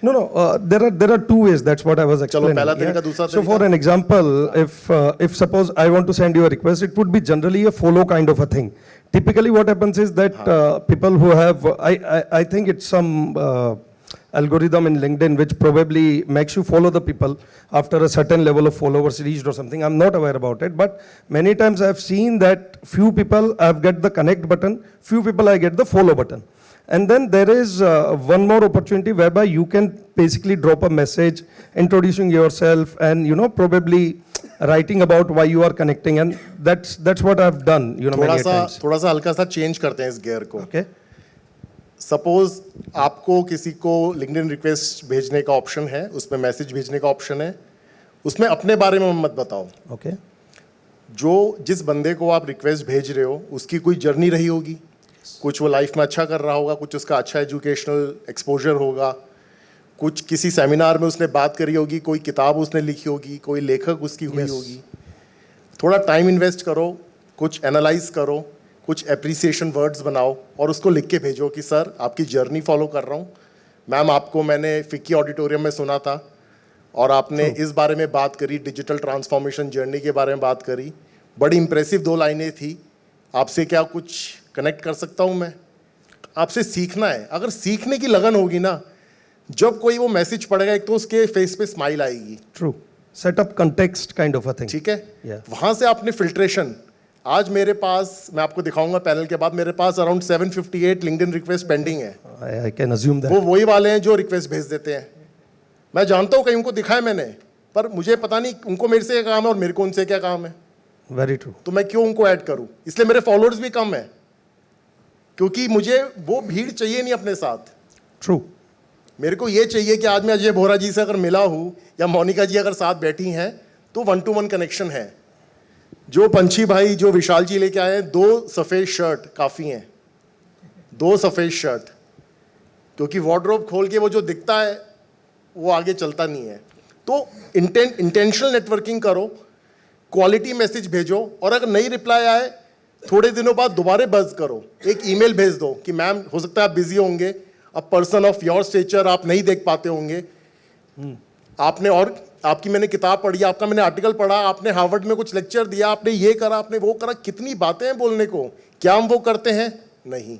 No. There are two ways. That's what I was explaining. पहला तरीका, दूसरा So, तरीका। for an example, if suppose I want to send you a request, it would be generally a follow kind of a thing. Typically, what happens is that people who have, I think it's some algorithm in LinkedIn which probably makes you follow the people after a certain level of followers reached or something. I'm not aware about it, but many times I've seen that few people I've get the connect button, few people I get the follow button. And then there is one more opportunity whereby you can basically drop a message introducing yourself and probably writing about why you are connecting, and that's what I've done, you know, many a times. थोड़ा सा हल्का सा change करते हैं इस gear को. Okay. Suppose आपको किसी को लिंक्डइन रिक्वेस्ट भेजने का ऑप्शन है, उसमें मैसेज भेजने का ऑप्शन है, उसमें अपने बारे में मत बताओ. Okay. जो जिस बंदे को आप रिक्वेस्ट भेज रहे हो उसकी कोई जर्नी रही होगी, कुछ वो लाइफ में अच्छा कर रहा होगा, कुछ उसका अच्छा एजुकेशनल एक्सपोजर होगा, कुछ किसी सेमिनार में उसने बात करी होगी, कोई किताब उसने लिखी होगी, कोई लेखक उसकी हुई होगी. थोड़ा टाइम इन्वेस्ट करो, कुछ एनालाइज करो, कुछ एप्रिसिएशन वर्ड्स बनाओ और उसको लिख के भेजो कि सर आपकी जर्नी फॉलो कर रहा हूँ, मैम आपको मैंने फिक्की ऑडिटोरियम में सुना था और आपने इस बारे में बात करी, डिजिटल ट्रांसफॉर्मेशन जर्नी के बारे में बात करी, बड़ी इंप्रेसिव 2 लाइनें थी, आपसे क्या कुछ कनेक्ट कर सकता हूँ मैं. आपसे सीखना है. अगर सीखने की लगन होगी ना, जब कोई वो मैसेज पढ़ेगा एक तो उसके फेस पे स्माइल आएगी. True. Set up context kind of a thing. ठीक है. Yeah. वहां से आपने फिल्ट्रेशन. आज मेरे पास, मैं आपको दिखाऊंगा पैनल के बाद, मेरे पास अराउंड 758 लिंक्डइन रिक्वेस्ट पेंडिंग है. I can assume that. वो वही वाले हैं जो रिक्वेस्ट भेज देते हैं. मैं जानता हूँ कहीं उनको दिखाया मैंने, पर मुझे पता नहीं उनको मेरे से क्या काम है और मेरे को उनसे क्या काम है. Very true. तो मैं क्यों उनको ऐड करूँ. इसलिए मेरे फॉलोअर्स भी कम है, क्योंकि मुझे वो भीड़ चाहिए नहीं अपने साथ. True. मेरे को ये चाहिए कि आज मैं अजय बोरा जी से अगर मिला हूँ या मोनिका जी अगर साथ बैठी हैं तो 1-to-1 कनेक्शन है. जो पंछी भाई, जो विशाल जी लेके आए हैं, 2 सफ़ेद शर्ट काफ़ी हैं. 2 सफ़ेद शर्ट, क्योंकि वार्डरोब खोल के वो जो दिखता है वो आगे चलता नहीं है. तो इंटेंशनल नेटवर्किंग करो, क्वालिटी मैसेज भेजो, और अगर नई रिप्लाई आए थोड़े दिनों बाद दोबारा बज़ करो, एक ईमेल भेज दो कि मैम हो सकता है आप बिजी होंगे, a person of your stature आप नहीं देख पाते होंगे, आपने और आपकी मैंने किताब पढ़ी, आपका मैंने आर्टिकल पढ़ा, आपने हार्वर्ड में कुछ लेक्चर दिया, आपने ये करा, आपने वो करा. कितनी बातें हैं बोलने को. क्या हम वो करते हैं? नहीं.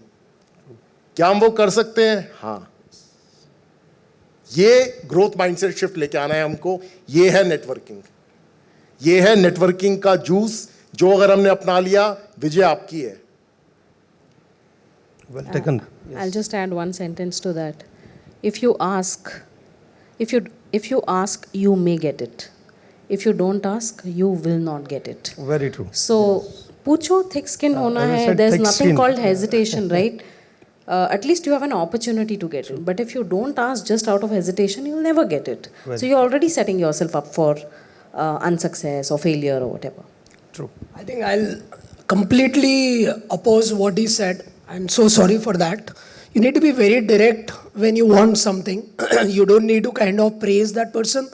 क्या हम वो कर सकते हैं? हाँ. ये ग्रोथ माइंडसेट शिफ्ट लेके आना है हमको. ये है नेटवर्किंग. ये है नेटवर्किंग का जूस, जो अगर हमने अपना लिया, विजय आपकी है. Well taken. I'll just add one sentence to that. If you ask, you may get it. If you don't ask, you will not get it. Very true. So, पूछो, thick skin होना as I है. said, There's thick nothing skin. called hesitation, right? At least you have an opportunity to get it. But if you don't ask just out of hesitation, you'll never get it. So you're already setting yourself up for unsuccess or failure or whatever. True. I think I'll completely oppose what he said. I'm so sorry for that. You need to be very direct when you want something. You don't need to kind of praise that person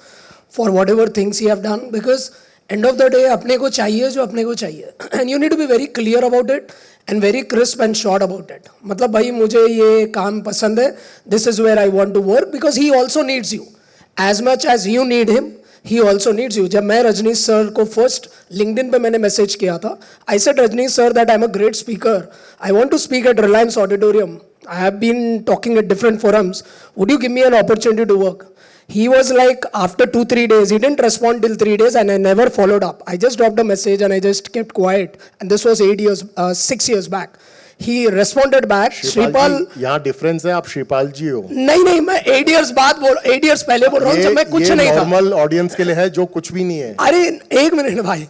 for whatever things he have done, because end of the day अपने को चाहिए जो अपने को चाहिए. And you need to be very clear about it and very crisp and short about it. मतलब भाई मुझे ये काम पसंद है. This is where I want to work, because he also needs you. As much as you need him, he also needs you. जब मैं Rajneesh sir को फर्स्ट लिंक्डइन पे मैंने मैसेज किया था, I said Rajneesh sir that I'm a great speaker. I want to speak at Reliance Auditorium. I have been talking at different forums. Would you give me an opportunity to work? He was like, after 2-3 days, he didn't respond till 3 days, and I never followed up. I just dropped a message and I just kept quiet. And this was 6 years back. He responded back, Shripal. यहाँ difference है, आप श्रीपाल जी हो. नहीं, मैं 8 years पहले बोल रहा हूँ जब मैं कुछ नहीं था. नॉर्मल ऑडियंस के लिए है जो कुछ भी नहीं है. अरे एक मिनट भाई,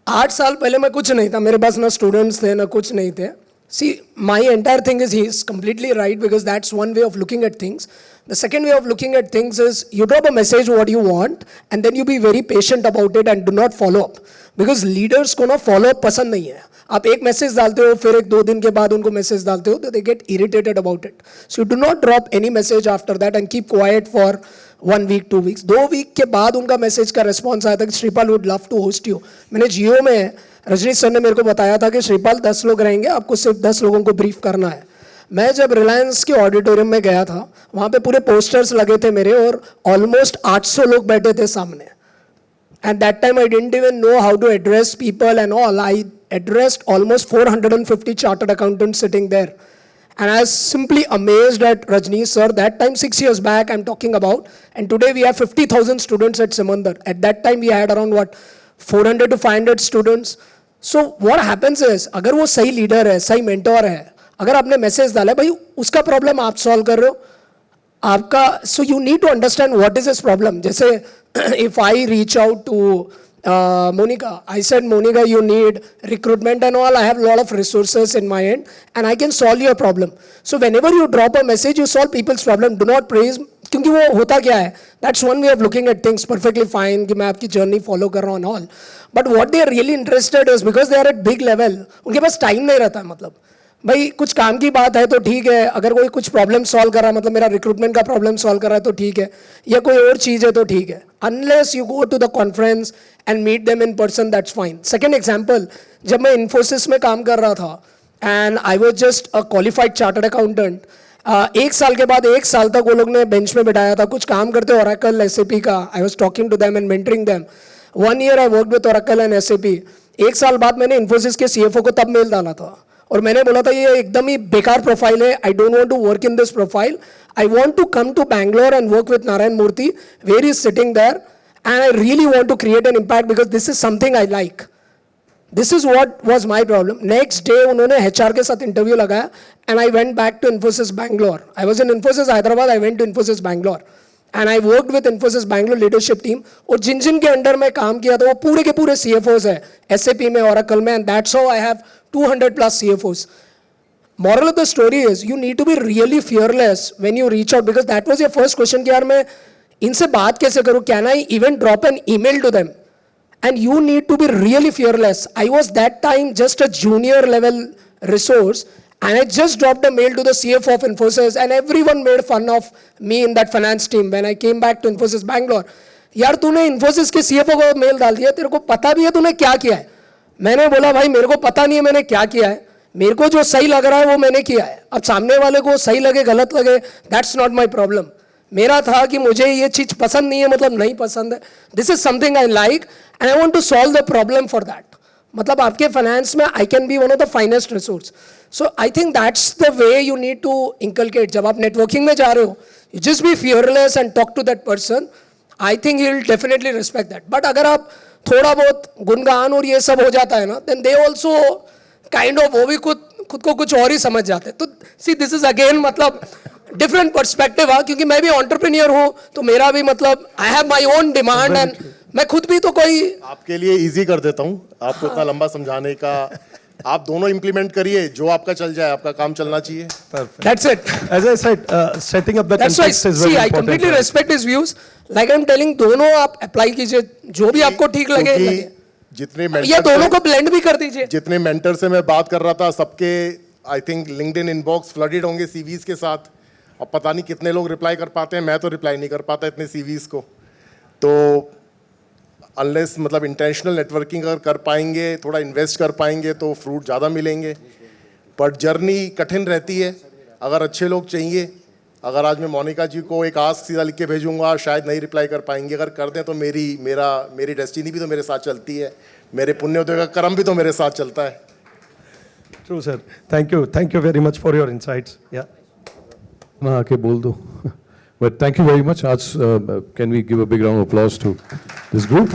8 साल पहले मैं कुछ नहीं था. मेरे पास ना स्टूडेंट्स थे ना कुछ नहीं थे. See, my entire thing is, he is completely right, because that's one way of looking at things. The second way of looking at things is, you drop a message what you want, and then you be very patient about it and do not follow up. Because leaders को ना follow up पसंद नहीं है. आप एक message डालते हो, फिर 1-2 दिन के बाद उनको मैसेज डालते हो, तो they get irritated about it. So you do not drop any message after that and keep quiet for 1 week, 2 weeks. 2 week के बाद उनका मैसेज का रिस्पॉन्स आया था कि Shripal would love to host you. मैंने जियो में, रजनीश सर ने मेरे को बताया था कि श्रीपाल 10 लोग रहेंगे, आपको सिर्फ 10 लोगों को ब्रीफ करना है. मैं जब रिलायंस के ऑडिटोरियम में गया था, वहाँ पे पूरे पोस्टर्स लगे थे मेरे, और ऑलमोस्ट 800 लोग बैठे थे सामने. At that time, I didn't even know how to address people and all. I addressed almost 450 chartered accountants sitting there. And I was simply amazed at Rajneesh sir. That time, 6 years back, I'm talking about. And today we have 50,000 students at Samandar. At that time, we had around 400 to 500 students. So what happens is, अगर वो सही leader है, सही mentor है, अगर आपने message डाला भाई, उसका प्रॉब्लम आप सॉल्व कर रहे हो, आपका, so you need to understand what is his problem. जैसे if I reach out to Monica, I said, Monica, you need recruitment and all. I have a lot of resources in my end and I can solve your problem. So whenever you drop a message, you solve people's problem. Do not praise, क्योंकि वो होता क्या है? That's one way of looking at things, perfectly fine कि मैं आपकी journey follow कर रहा हूँ and all. But what they are really interested is because they are at big level, उनके पास time नहीं रहता है मतलब. भाई कुछ काम की बात है तो ठीक है, अगर कोई कुछ प्रॉब्लम सॉल्व कर रहा है, मतलब मेरा रिक्रूटमेंट का प्रॉब्लम सॉल्व कर रहा है तो ठीक है, या कोई और चीज़ है तो ठीक है. Unless you go to the conference and meet them in person, that's fine. Second example, जब मैं इन्फोसिस में काम कर रहा था and I was just a qualified chartered accountant, एक साल के बाद एक साल तक वो लोग ने बेंच में बिठाया था, कुछ काम करते ओरेकल एसएपी का. I was talking to them and mentoring them. 1 year I work with Oracle and SAP. एक साल बाद मैंने इन्फोसिस के सीएफओ को तब मेल डाला था और मैंने बोला था ये एकदम ही बेकार प्रोफाइल है, I don't want to work in this profile, I want to come to Bangalore and work with Narayan Murthy where is sitting there and I really want to create an impact because this is something I like. This is what was my problem. Next day उन्होंने HR के साथ interview लगाया and I went back to Infosys Bangalore. I was in Infosys Hyderabad, I went to Infosys Bangalore and I worked with Infosys Bangalore leadership team. और जिन जिन के under में काम किया था वो पूरे के पूरे CFOs है SAP में, ओरेकल में, and that's how I have 200+ CFOs. Moral of the story is you need to be really fearless when you reach out because that was your first question कि यार मैं इनसे बात कैसे करूँ? Can I even drop an email to them? And you need to be really fearless. I was that time just a junior level resource and I just dropped a mail to the CFO of Infosys and everyone made fun of me in that finance team when I came back to Infosys Bangalore. यार तूने Infosys के CFO को mail डाल दिया, तेरे को पता भी है तूने क्या किया है? मैंने बोला भाई मेरे को पता नहीं है मैंने क्या किया है, मेरे को जो सही लग रहा है वो मैंने किया है. अब सामने वाले को सही लगे गलत लगे, दैट्स नॉट माई प्रॉब्लम. मेरा था कि मुझे ये चीज़ पसंद नहीं है, मतलब नहीं पसंद है. This is something I like and I want to solve the problem for that. मतलब आपके फाइनेंस में I can be one of the finest resource. So I think that's the way you need to inculcate. जब आप networking में जा रहे हो, you just be fearless and talk to that person. I think he will definitely respect that. But अगर आप थोड़ा बहुत गुनगान और ये सब हो जाता है ना, then they also kind of वो भी खुद को कुछ और ही समझ जाते हैं. तो सी दिस इज अगेन मतलब डिफरेंट पर्सपेक्टिव है, क्योंकि मैं भी एंटरप्रेन्योर हूँ तो मेरा भी मतलब I have my own demand and मैं खुद भी तो कोई आपके लिए इजी कर देता हूँ, आपको इतना लंबा समझाने का. आप दोनों इंप्लीमेंट करिए, जो आपका चल जाए, आपका काम चलना चाहिए. That's it. As I said, setting up the That's why, context is see, very I important. completely respect his views. Like I'm telling, दोनों आप अप्लाई कीजिए, जो भी आपको ठीक लगे, क्योंकि लगे. जितने या मेंटर दोनों को ब्लेंड भी कर दीजिए. जितने मेंटर से मैं बात कर रहा था, सबके I think LinkedIn inbox flooded होंगे सीवीज के साथ. अब पता नहीं कितने लोग रिप्लाई कर पाते हैं, मैं तो रिप्लाई नहीं कर पाता इतने सीवीज को. तो अनलेस मतलब इंटेंशनल नेटवर्किंग अगर कर पाएंगे, थोड़ा इन्वेस्ट कर पाएंगे तो फ्रूट ज़्यादा मिलेंगे. बट जर्नी कठिन रहती है. अगर अच्छे लोग चाहिए, अगर आज मैं मोनिका जी को एक आस्क सीधा लिख के भेजूंगा, शायद नहीं रिप्लाई कर पाएंगे. अगर कर दें तो मेरी डेस्टिनी भी तो मेरे साथ चलती है, मेरे पुण्योदय का कर्म भी तो मेरे साथ चलता है. True, sir. Thank you very much for your insights. Yeah. ना आके बोल दो. But thank you very much. आज can we give a big round of applause to this group?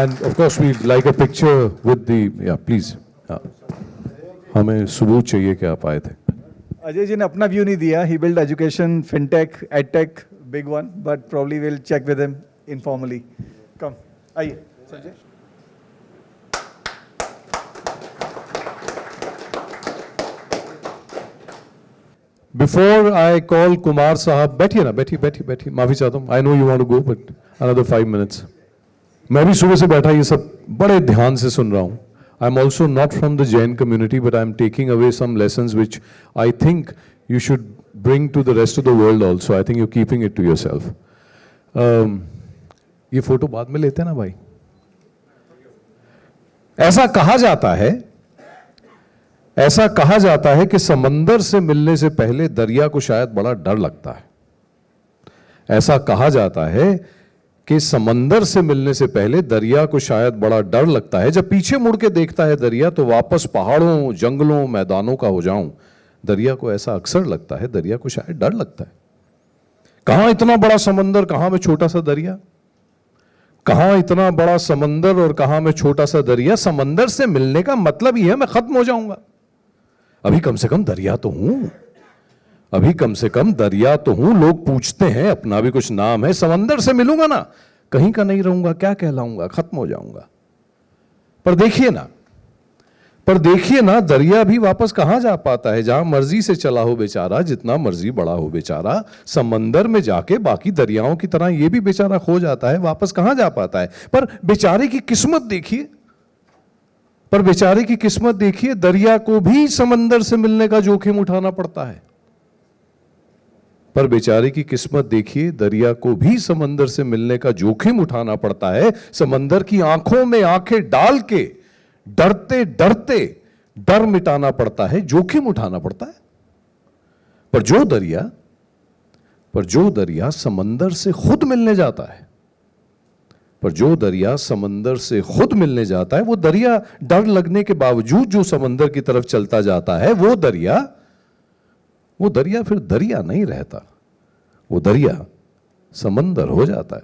And of course we'd like a picture with the please. हमें सबूत चाहिए कि आप आए थे. अजय जी ने अपना व्यू नहीं दिया. He built education, fintech, edtech, big one. But probably we'll check with him informally. Come, आइए Sanjay. Before I call Kumar Sahab, बैठिए. माफी चाहता हूँ. I know you want to go, but another 5 minutes. मैं भी सुबह से बैठा ये सब बड़े ध्यान से सुन रहा हूँ. I'm also not from the Jain community, but I'm taking away some lessons which I think you should bring to the rest of the world also. I think you're keeping it to yourself. ये photo बाद में लेते हैं ना भाई. ऐसा कहा जाता है कि समंदर से मिलने से पहले दरिया को शायद बड़ा डर लगता है. ऐसा कहा जाता है कि समंदर से मिलने से पहले दरिया को शायद बड़ा डर लगता है. जब पीछे मुड़ के देखता है दरिया तो वापस पहाड़ों, जंगलों, मैदानों का हो जाऊं. दरिया को ऐसा अक्सर लगता है, दरिया को शायद डर लगता है. कहां इतना बड़ा समंदर, कहां में छोटा सा दरिया. कहां इतना बड़ा समंदर और कहां में छोटा सा दरिया. समंदर से मिलने का मतलब ही है मैं खत्म हो जाऊंगा. अभी कम से कम दरिया तो हूं. लोग पूछते हैं, अपना भी कुछ नाम है. समंदर से मिलूंगा ना कहीं का नहीं रहूंगा, क्या कहलाऊंगा, खत्म हो जाऊंगा। पर देखिए ना, दरिया भी वापस कहां जा पाता है? जहां मर्जी से चला हो बेचारा, जितना मर्जी बड़ा हो बेचारा, समंदर में जाके बाकी दरियाओं की तरह ये भी बेचारा खो जाता है, वापस कहां जा पाता है? पर बेचारे की किस्मत देखिए, दरिया को भी समंदर से मिलने का जोखिम उठाना पड़ता है। पर बेचारे की किस्मत देखिए, दरिया को भी समंदर से मिलने का जोखिम उठाना पड़ता है। समंदर की आंखों में आंखें डाल के डरते डरते डर मिटाना पड़ता है, जोखिम उठाना पड़ता है। पर जो दरिया समंदर से खुद मिलने जाता है, वो दरिया डर लगने के बावजूद जो समंदर की तरफ चलता जाता है, वो दरिया फिर दरिया नहीं रहता, वो दरिया समंदर हो जाता है।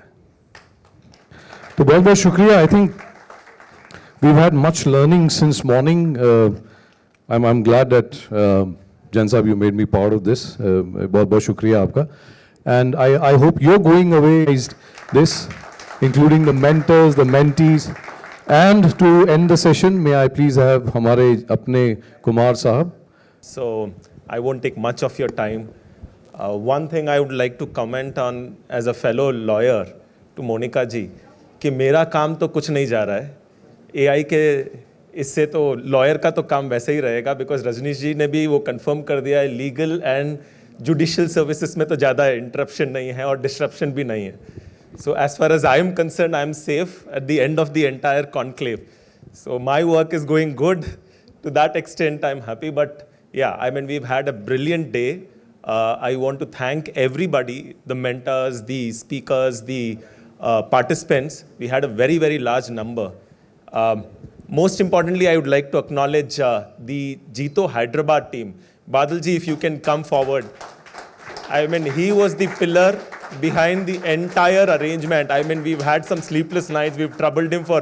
तो बहुत बहुत शुक्रिया। I think we've had much learning since morning. I'm glad that Jan Sahab, you made me part of this. बहुत बहुत शुक्रिया आपका. And I hope you're going away with this, including the mentors, the mentees. And to end the session, may I please have हमारे अपने कुमार साहब. So I won't take much of your time. One thing I would like to comment on as a fellow lawyer to Monica ji, कि मेरा काम तो कुछ नहीं जा रहा है. AI के इससे तो लॉयर का तो काम वैसे ही रहेगा, बिकॉज रजनीश जी ने भी वो कंफर्म कर दिया है, लीगल एंड जुडिशियल सर्विसेज में तो ज़्यादा इंटरप्शन नहीं है और डिस्ट्रप्शन भी नहीं है. So as far as I am concerned, I am safe at the end of the entire conclave. So my work is going good to that extent. I am happy, but yeah, I mean, we've had a brilliant day. I want to thank everybody, the mentors, the speakers, the participants. We had a very, very large number. Most importantly, I would like to acknowledge the Jito Hyderabad team. Badalji, if you can come forward. I mean, he was the pillar behind the entire arrangement. I mean, we've had some sleepless nights. We've troubled him for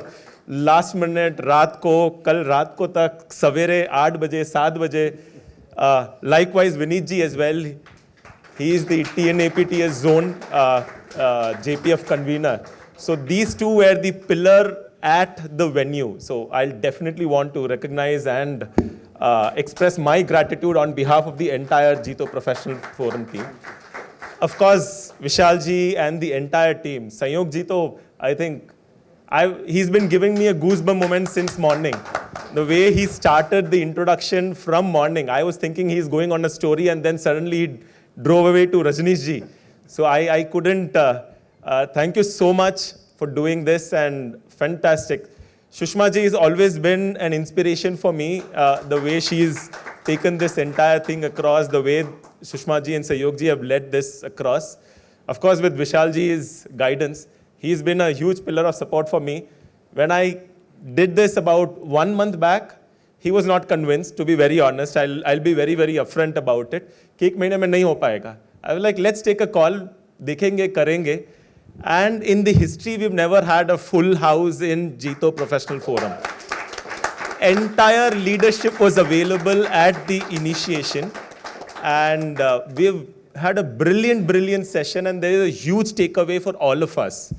last minute, रात को, कल रात को तक, सवेरे 8 बजे, 7 बजे. Likewise, Vineet ji as well. He is the TNAPTS zone JPF convener. So these two were the pillar at the venue. So I'll definitely want to recognize and express my gratitude on behalf of the entire Jito Professional Forum team. Of course, Vishal ji and the entire team. Sanyog Jito, I think, he's been giving me a goosebump moment since morning. The way he started the introduction from morning, I was thinking he's going on a story, and then suddenly he drove away to Rajneesh ji. So I couldn't, thank you so much for doing this, and fantastic. Sushma ji has always been an inspiration for me, the way she's taken this entire thing across, the way Sushma ji and Sayog ji have led this across. Of course, with Vishal ji's guidance, he's been a huge pillar of support for me. When I did this about 1 month back, he was not convinced, to be very honest. I'll be very, very upfront about it. कि 1 महीने में नहीं हो पाएगा. I was like, let's take a call, देखेंगे, करेंगे. And in the history, we've never had a full house in Jito Professional Forum. Entire leadership was available at the initiation. And we've had a brilliant, brilliant session, and there is a huge takeaway for all of us.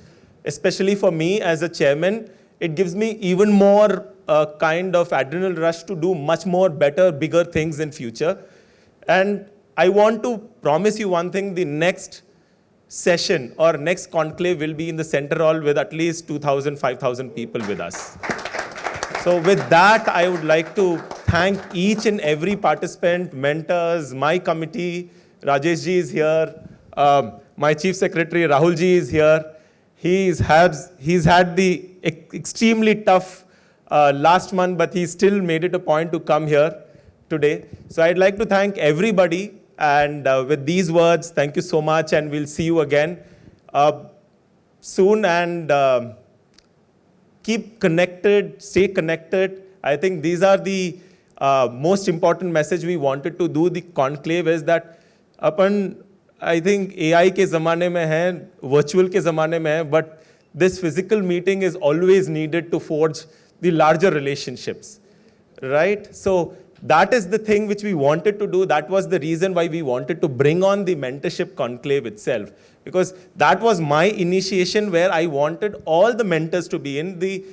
Especially for me as a chairman, it gives me even more kind of adrenal rush to do much more better, bigger things in future. And I want to promise you one thing, the next session or next conclave will be in the center hall with at least 2,000, 5,000 people with us. So with that, I would like to thank each and every participant, mentors, my committee. Rajesh ji is here. My chief secretary, Rahul ji, is here. He's had the extremely tough last month, but he still made it a point to come here today. So I'd like to thank everybody. And with these words, thank you so much, and we'll see you again soon. And keep connected, stay connected. I think these are the most important message we wanted to do. The conclave is that upon I think AI के ज़माने में है, virtual के ज़माने में है, but this physical meeting is always needed to forge the larger relationships, right? So that is the thing which we wanted to do. That was the reason why we wanted to bring on the mentorship conclave itself, because that was my initiation where I wanted all the mentors to be in. The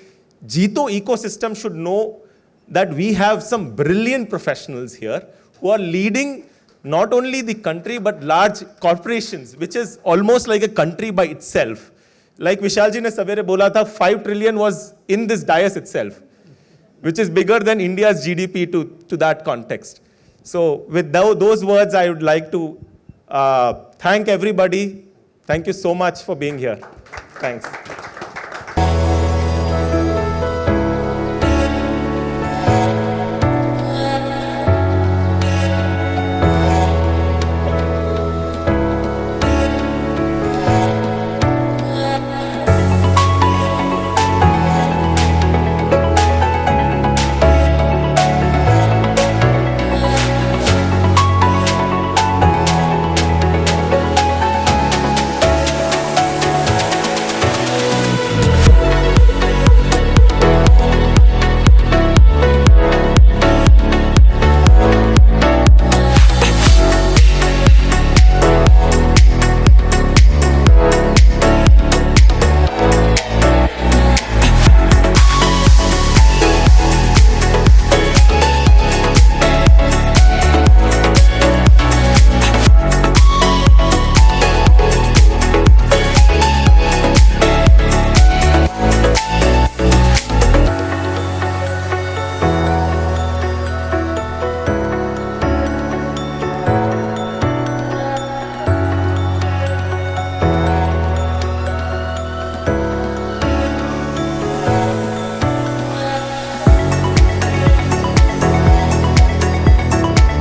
Jito ecosystem should know that we have some brilliant professionals here who are leading not only the country but large corporations, which is almost like a country by itself. Like Vishal ji ne savere bola tha, 5 trillion was in this dais itself, which is bigger than India's GDP to that context. So with those words, I would like to thank everybody. Thank you so much for being here. Thanks.